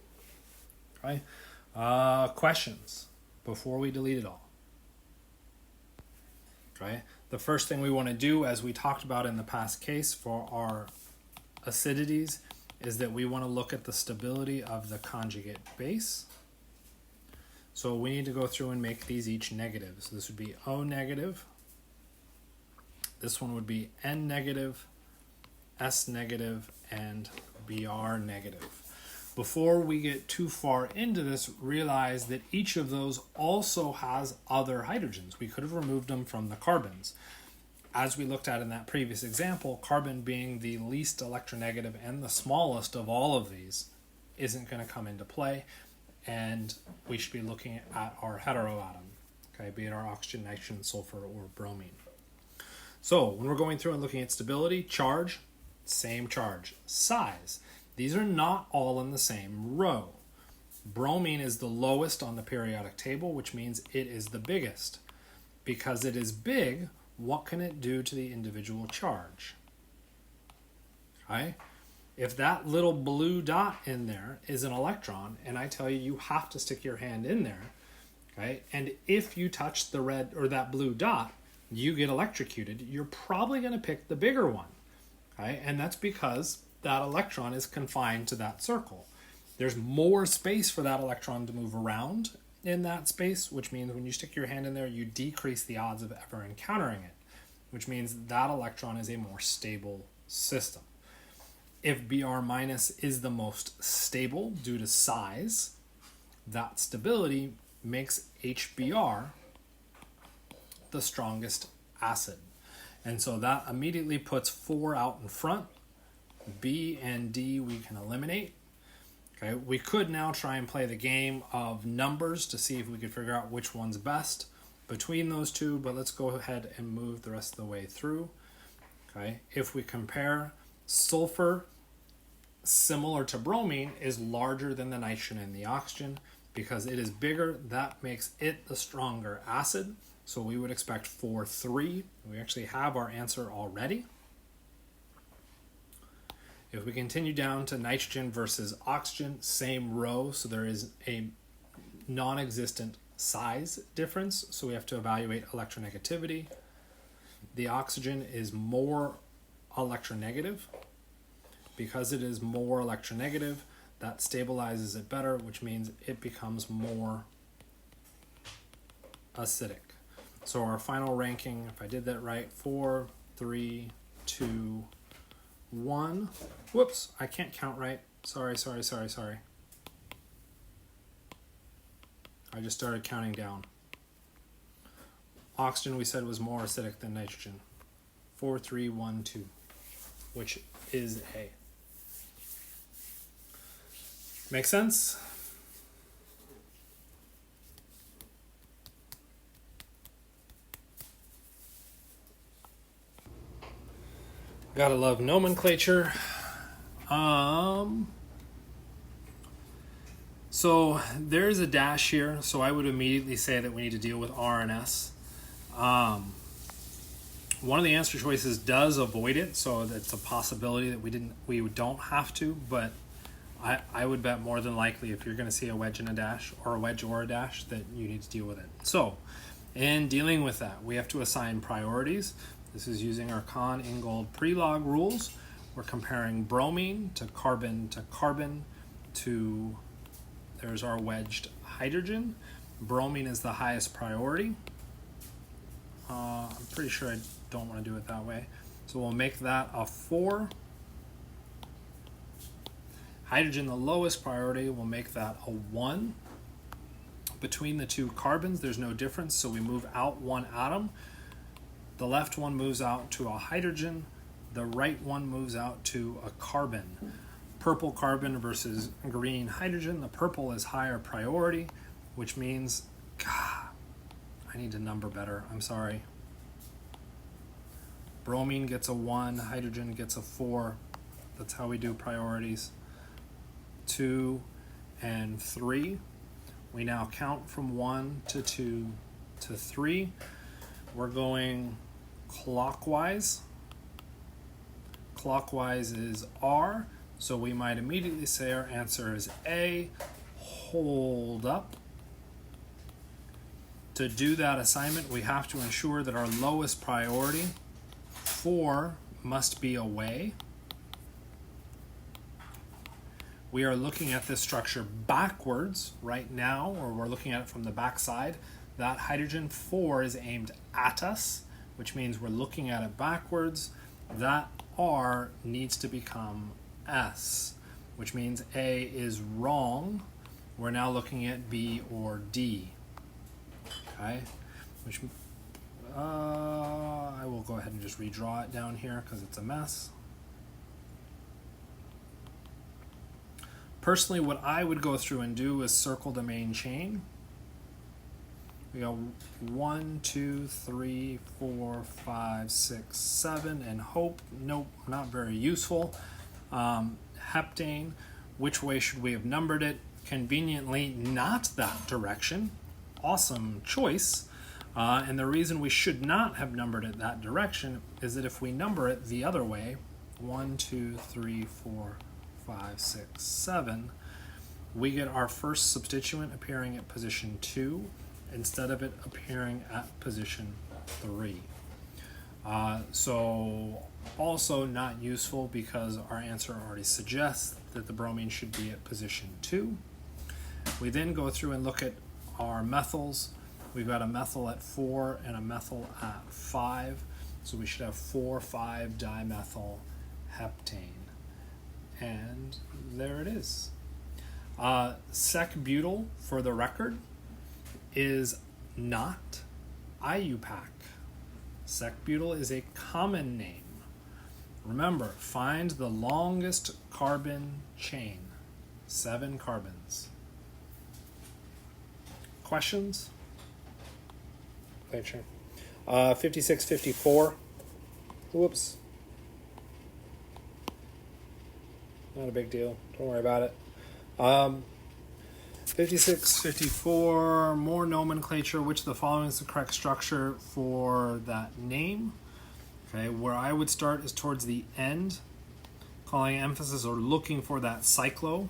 Okay? Questions before we delete it all. Okay? The first thing we want to do, as we talked about in the past case for our acidities, is that we want to look at the stability of the conjugate base. So we need to go through and make these each negative. So this would be O negative. This one would be N negative, S negative, and Br negative. Before we get too far into this, realize that each of those also has other hydrogens. We could have removed them from the carbons. As we looked at in that previous example, carbon being the least electronegative and the smallest of all of these isn't going to come into play, and we should be looking at our heteroatom, okay, be it our oxygen, nitrogen, sulfur, or bromine. So when we're going through and looking at stability, charge, same charge. Size, these are not all in the same row. Bromine is the lowest on the periodic table, which means it is the biggest. Because it is big, what can it do to the individual charge? Okay? If that little blue dot in there is an electron, and I tell you, you have to stick your hand in there, okay? And if you touch the red or that blue dot, you get electrocuted, you're probably going to pick the bigger one, okay? And that's because that electron is confined to that circle. There's more space for that electron to move around in that space, which means when you stick your hand in there, you decrease the odds of ever encountering it, which means that electron is a more stable system. If Br minus is the most stable due to size, that stability makes HBr the strongest acid. And so that immediately puts 4 out in front. B and D we can eliminate. Okay, we could now try and play the game of numbers to see if we could figure out which one's best between those two, but let's go ahead and move the rest of the way through. Okay, if we compare, sulfur, similar to bromine, is larger than the nitrogen and the oxygen. Because it is bigger, that makes it the stronger acid. So we would expect 4,3. We actually have our answer already. If we continue down to nitrogen versus oxygen, same row, so there is a non-existent size difference, so we have to evaluate electronegativity. The oxygen is more electronegative. Because it is more electronegative, that stabilizes it better, which means it becomes more acidic. So our final ranking, if I did that right, 4, 3, 2, 1. Whoops, I can't count right. Sorry. I just started counting down. Oxygen we said was more acidic than nitrogen. 4, 3, 1, 2, which is A. Make sense? Gotta love nomenclature. So there's a dash here, so I would immediately say that we need to deal with R and S. One of the answer choices does avoid it, so it's a possibility that we don't have to, but I would bet more than likely if you're going to see a wedge and a dash, or a wedge or a dash, that you need to deal with it. So in dealing with that, we have to assign priorities. This is using our Kahn-Ingold pre-log rules. We're comparing bromine to carbon to, there's our wedged hydrogen. Bromine is the highest priority. I'm pretty sure I don't want to do it that way. So we'll make that a 4. Hydrogen, the lowest priority, we'll make that a 1. Between the two carbons, there's no difference, so we move out 1 atom. The left one moves out to a hydrogen. The right one moves out to a carbon. Purple carbon versus green hydrogen. The purple is higher priority, which means, God, I need to number better. I'm sorry. Bromine gets a 1, hydrogen gets a 4. That's how we do priorities. 2 and 3. We now count from 1 to 2 to 3. We're going clockwise. Clockwise is R, so we might immediately say our answer is A. Hold up. to do that assignment, we have to ensure that our lowest priority, 4, must be away. We are looking at this structure backwards right now, or we're looking at it from the back side. That hydrogen 4 is aimed at us, which means we're looking at it backwards. That R needs to become S, which means A is wrong. We're now looking at B or D. Okay, which I will go ahead and just redraw it down here because it's a mess. Personally, what I would go through and do is circle the main chain. We go 1, 2, 3, 4, 5, 6, 7, and hope. Nope, not very useful. Heptane, which way should we have numbered it? Conveniently, not that direction. Awesome choice. And the reason we should not have numbered it that direction is that if we number it the other way, 1, 2, 3, 4, 5, 6, 7, we get our first substituent appearing at position 2 instead of it appearing at position 3. So also not useful because our answer already suggests that the bromine should be at position 2. We then go through and look at our methyls. We've got a methyl at 4 and a methyl at 5. So we should have 4,5-dimethyl heptane. And there it is. Sec-butyl, for the record, is not IUPAC. Sec-butyl is a common name. Remember, find the longest carbon chain. 7 carbons. Questions? Thanks, Shane. 5654. Whoops. Not a big deal. Don't worry about it. 5654, more nomenclature. Which of the following is the correct structure for that name? Okay, where I would start is towards the end, calling emphasis or looking for that cyclo.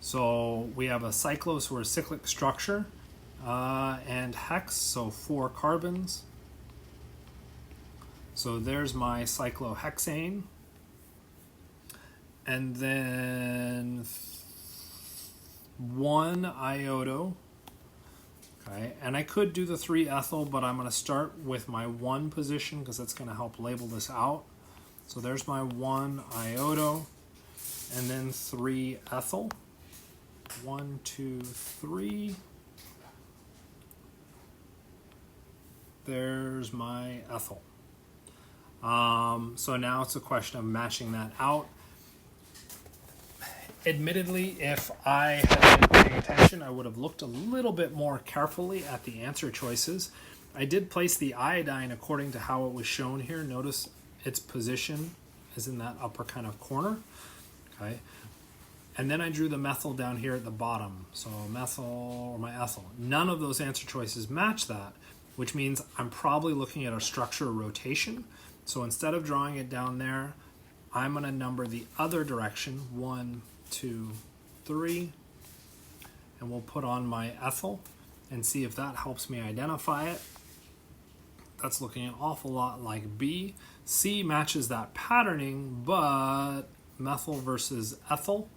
So we have a cyclo, so we're a cyclic structure, and hex, so 4 carbons. So there's my cyclohexane. And then 1 iodo. Okay, and I could do the 3 ethyl, but I'm going to start with my 1 position because that's going to help label this out. So there's my 1 iodo, and then 3 ethyl. 1, 2, 3. There's my ethyl. So now it's a question of matching that out. Admittedly, if I had been paying attention, I would have looked a little bit more carefully at the answer choices. I did place the iodine according to how it was shown here. Notice its position is in that upper kind of corner. Okay, and then I drew the methyl down here at the bottom. So methyl or my ethyl. None of those answer choices match that, which means I'm probably looking at a structure rotation. So instead of drawing it down there, I'm going to number the other direction, 1, 2, 3, and we'll put on my ethyl and see if that helps me identify it. That's looking an awful lot like B. C matches that patterning, but methyl versus ethyl.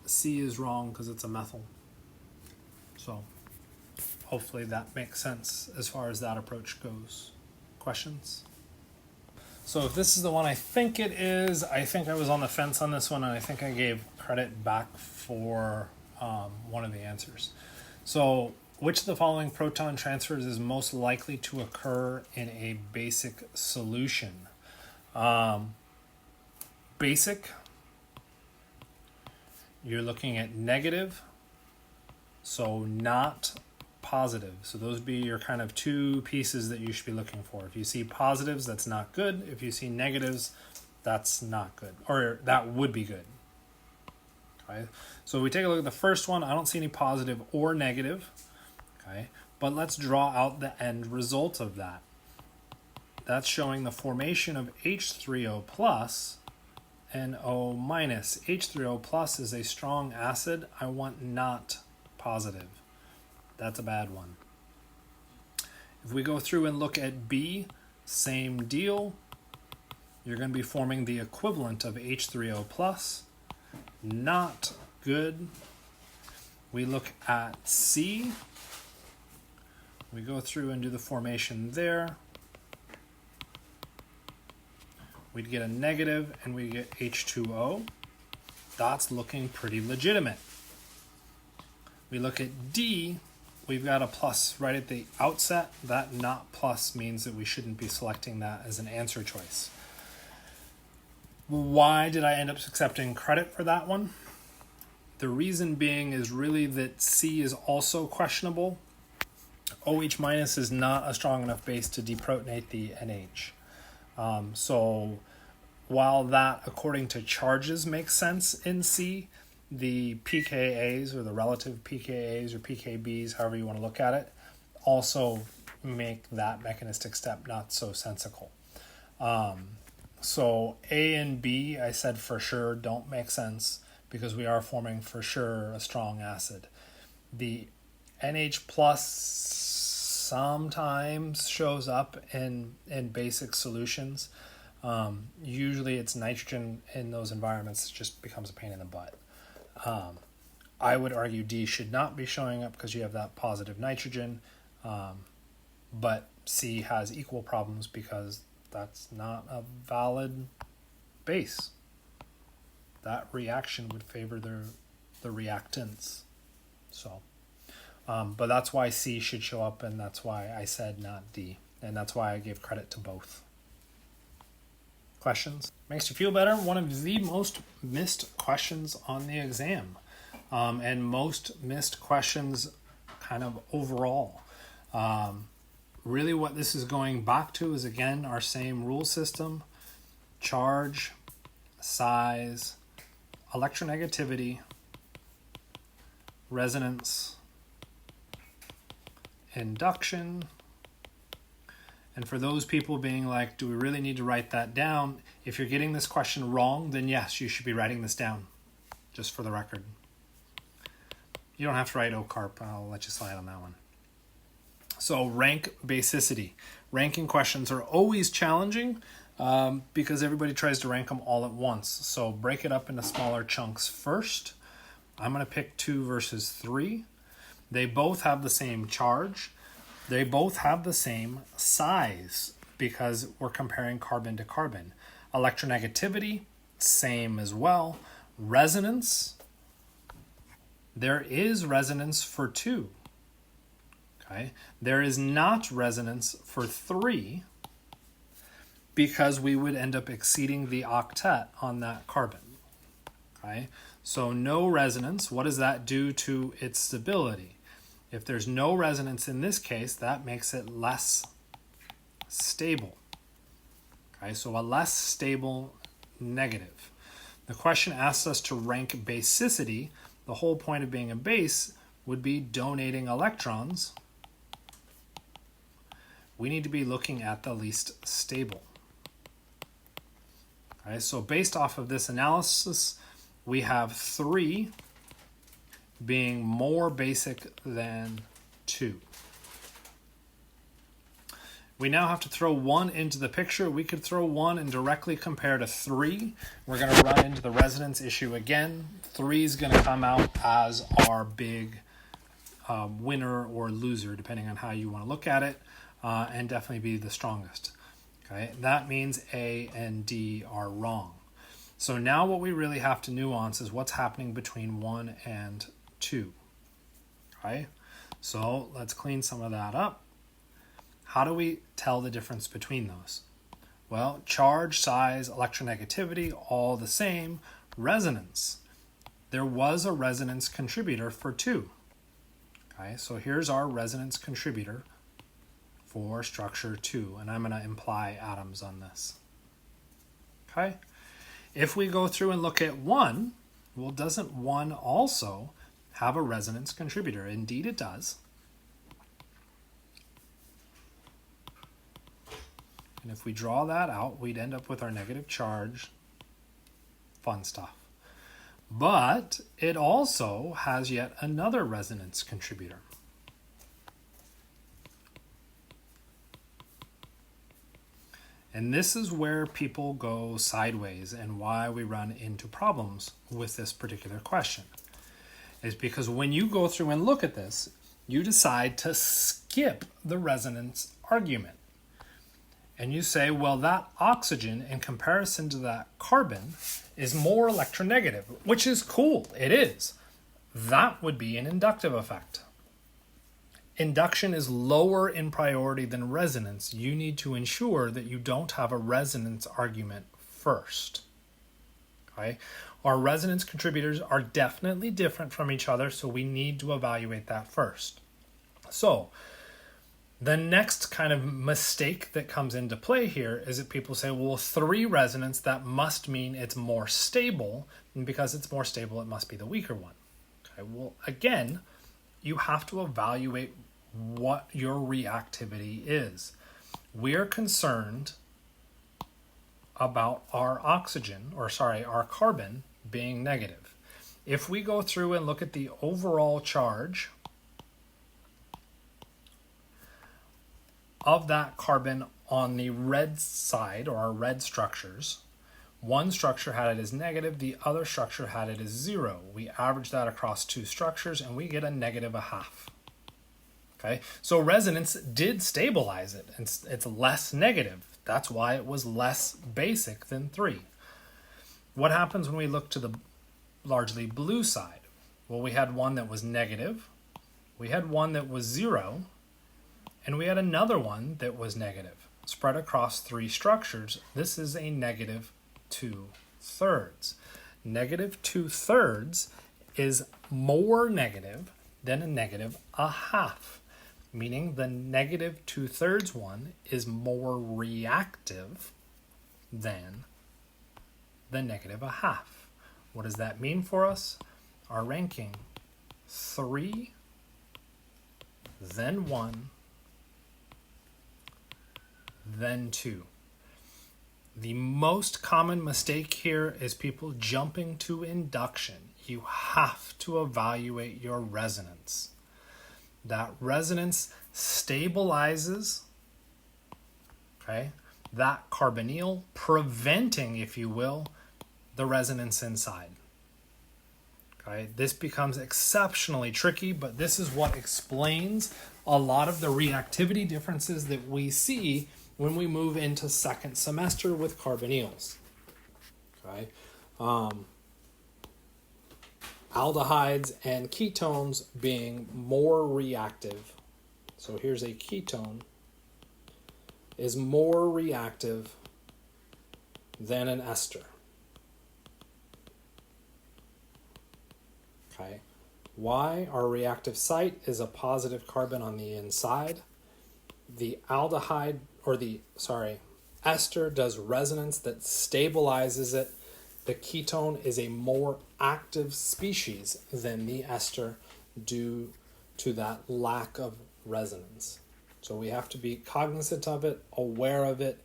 C is wrong because it's a methyl. So hopefully that makes sense as far as that approach goes. Questions? So if this is the one I think it is, I think I was on the fence on this one, and I think I gave credit back for one of the answers. So which of the following proton transfers is most likely to occur in a basic solution? Basic, you're looking at negative, so not positive. So those would be your kind of 2 pieces that you should be looking for. If you see positives, that's not good. If you see negatives, that's not good, or that would be good. Okay, so we take a look at the first one. I don't see any positive or negative. Okay, but let's draw out the end result of that. That's showing the formation of H3O plus and O minus. H3O plus is a strong acid. I want not positive. That's a bad one. If we go through and look at B, same deal. You're going to be forming the equivalent of H3O plus. Not good. We look at C. We go through and do the formation there. We'd get a negative and we get H2O. That's looking pretty legitimate. We look at D. We've got a plus right at the outset. That not plus means that we shouldn't be selecting that as an answer choice. Why did I end up accepting credit for that one? The reason being is really that C is also questionable. OH minus is not a strong enough base to deprotonate the NH. So while that, according to charges, makes sense in C, the pKa's or the relative pKa's or pKb's, however you want to look at it, also make that mechanistic step not so sensical. So A and B, I said for sure, don't make sense because we are forming for sure a strong acid. The NH plus sometimes shows up in basic solutions. Usually it's nitrogen in those environments. It just becomes a pain in the butt. I would argue D should not be showing up because you have that positive nitrogen, but C has equal problems because that's not a valid base. That reaction would favor the reactants. So, but that's why C should show up, and that's why I said not D, and that's why I gave credit to both. Questions? Makes you feel better? One of the most missed questions on the exam, and most missed questions kind of overall. Really what this is going back to is, again, our same rule system: charge, size, electronegativity, resonance, induction. And for those people being like, do we really need to write that down? If you're getting this question wrong, then yes, you should be writing this down, just for the record. You don't have to write O-carp. I'll let you slide on that one. So rank basicity. Ranking questions are always challenging because everybody tries to rank them all at once. So break it up into smaller chunks first. I'm going to pick 2 versus 3. They both have the same charge. They both have the same size because we're comparing carbon to carbon. Electronegativity, same as well. Resonance, there is resonance for 2. Okay, there is not resonance for 3 because we would end up exceeding the octet on that carbon. Okay, so no resonance. What does that do to its stability? If there's no resonance in this case, that makes it less stable. Okay, so a less stable negative. The question asks us to rank basicity. The whole point of being a base would be donating electrons. We need to be looking at the least stable. Okay, so based off of this analysis, we have 3 being more basic than 2. We now have to throw 1 into the picture. We could throw 1 and directly compare to 3. We're going to run into the resonance issue again. 3 is going to come out as our big winner or loser, depending on how you want to look at it, and definitely be the strongest. Okay, that means A and D are wrong. So now what we really have to nuance is what's happening between 1 and 2. Okay, so let's clean some of that up. How do we tell the difference between those? Well, charge, size, electronegativity, all the same. Resonance. There was a resonance contributor for 2. Okay, so here's our resonance contributor for structure 2, and I'm going to imply atoms on this. Okay, if we go through and look at 1, well, doesn't 1 also have a resonance contributor? Indeed it does. And if we draw that out, we'd end up with our negative charge. Fun stuff. But it also has yet another resonance contributor. And this is where people go sideways and why we run into problems with this particular question. Is because when you go through and look at this, you decide to skip the resonance argument. And you say, well, that oxygen in comparison to that carbon is more electronegative, which is cool. It is. That would be an inductive effect. Induction is lower in priority than resonance. You need to ensure that you don't have a resonance argument first. Okay? Our resonance contributors are definitely different from each other, so we need to evaluate that first. So, the next kind of mistake that comes into play here is that people say, well, 3 resonance, that must mean it's more stable, and because it's more stable, it must be the weaker one. Okay, well, again, you have to evaluate what your reactivity is. We're concerned about our our carbon being negative. If we go through and look at the overall charge of that carbon on the red side, or our red structures, one structure had it as negative, the other structure had it as 0. We average that across 2 structures and we get a negative 1/2. Okay, so resonance did stabilize it, and it's less negative. That's why it was less basic than 3. What happens when we look to the largely blue side? Well, we had one that was negative, we had one that was 0, and we had another one that was negative. Spread across 3 structures, this is a negative 2/3. Negative 2/3 is more negative than a negative 1/2. Meaning the negative 2/3 one is more reactive than the negative 1/2. What does that mean for us? Our ranking: 3, then 1, then 2. The most common mistake here is people jumping to induction. You have to evaluate your resonance. That resonance stabilizes, okay, that carbonyl, preventing, if you will, the resonance inside. Okay, this becomes exceptionally tricky, but this is what explains a lot of the reactivity differences that we see when we move into second semester with carbonyls. Okay. Aldehydes and ketones being more reactive. So here's a ketone is more reactive than an ester. Okay. Why? Our reactive site is a positive carbon on the inside. The aldehyde, ester does resonance that stabilizes it. The ketone is a more active species than the ester due to that lack of resonance. So we have to be cognizant of it, aware of it,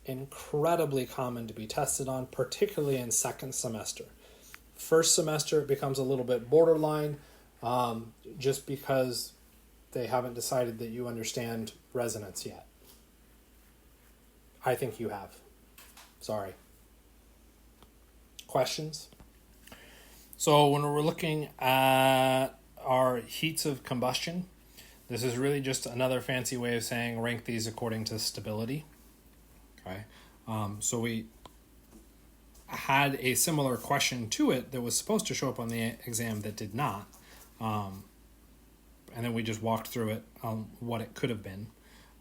incredibly common to be tested on, particularly in second semester. First semester, it becomes a little bit borderline, just because they haven't decided that you understand resonance yet. I think you have. Sorry. Questions? So when we're looking at our heats of combustion, this is really just another fancy way of saying rank these according to stability. Okay. So we had a similar question to it that was supposed to show up on the exam that did not. And then we just walked through it, what it could have been.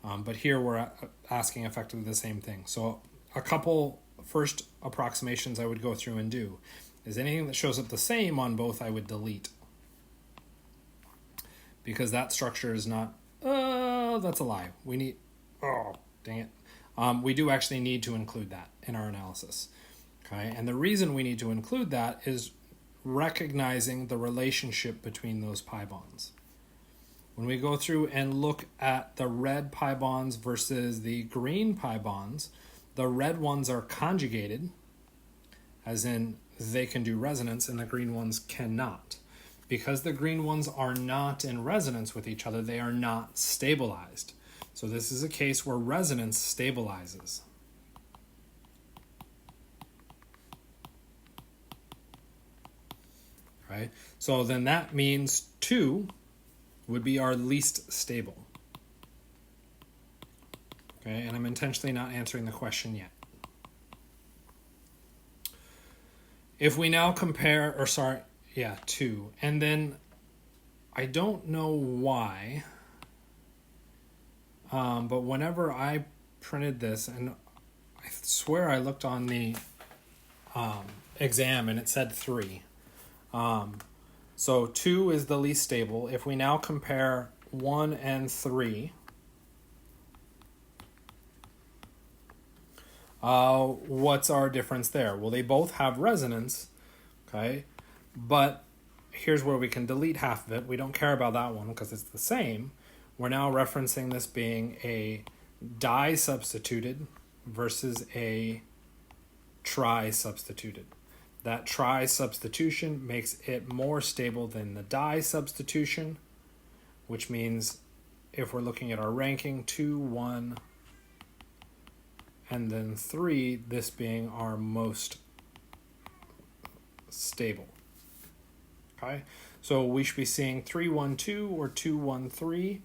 But here we're asking effectively the same thing. So a couple first approximations I would go through and do is anything that shows up the same on both I would delete. Because that structure is not, that's a lie. We do actually need to include that in our analysis. Okay, and the reason we need to include that is recognizing the relationship between those pi bonds. When we go through and look at the red pi bonds versus the green pi bonds, the red ones are conjugated, as in they can do resonance, and the green ones cannot. Because the green ones are not in resonance with each other, they are not stabilized. So this is a case where resonance stabilizes. Okay, so then that means 2 would be our least stable. Okay, and I'm intentionally not answering the question yet. If we now compare, 2, and then I don't know why, but whenever I printed this, and I swear I looked on the exam and it said 3. So 2 is the least stable. If we now compare 1 and 3, what's our difference there? Well, they both have resonance, okay? But here's where we can delete half of it. We don't care about that one because it's the same. We're now referencing this being a di-substituted versus a tri-substituted. That tri-substitution makes it more stable than the di-substitution, which means if we're looking at our ranking, 2, 1, and then 3, this being our most stable. Okay, so we should be seeing 3, 1, 2 or 2, 1, 3,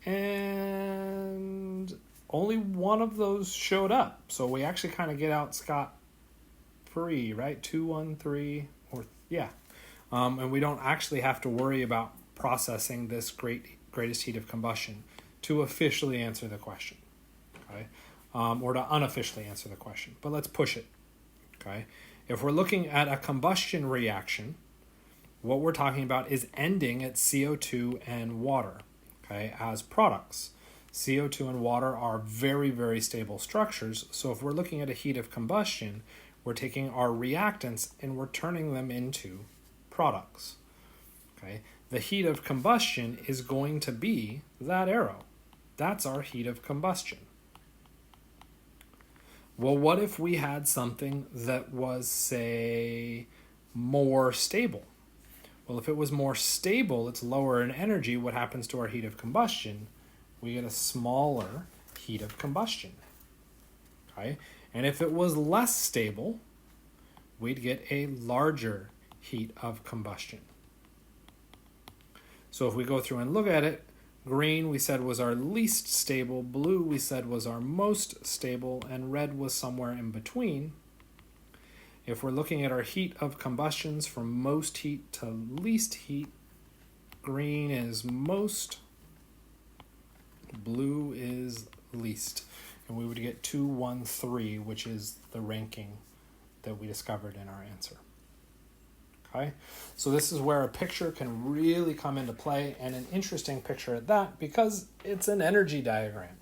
and only one of those showed up. So we actually kind of get out scot-free, right? 2, 1, 3, and we don't actually have to worry about processing this greatest heat of combustion to officially answer the question, okay? Or to unofficially answer the question. But let's push it, okay? If we're looking at a combustion reaction, what we're talking about is ending at CO2 and water, okay, as products. CO2 and water are very, very stable structures. So if we're looking at a heat of combustion, we're taking our reactants and we're turning them into products, okay? The heat of combustion is going to be that arrow. That's our heat of combustion. Well, what if we had something that was, say, more stable? Well, if it was more stable, it's lower in energy. What happens to our heat of combustion? We get a smaller heat of combustion. Okay? And if it was less stable, we'd get a larger heat of combustion. So if we go through and look at it, green we said was our least stable, blue we said was our most stable, and red was somewhere in between. If we're looking at our heat of combustions from most heat to least heat, green is most, blue is least. And we would get 2, 1, 3, which is the ranking that we discovered in our answer. Okay, so this is where a picture can really come into play, and an interesting picture at that, because it's an energy diagram.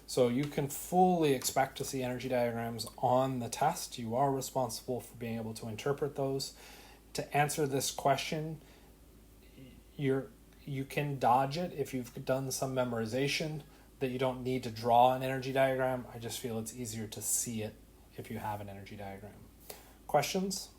So you can fully expect to see energy diagrams on the test. You are responsible for being able to interpret those. To answer this question, you can dodge it if you've done some memorization that you don't need to draw an energy diagram. I just feel it's easier to see it if you have an energy diagram. Questions?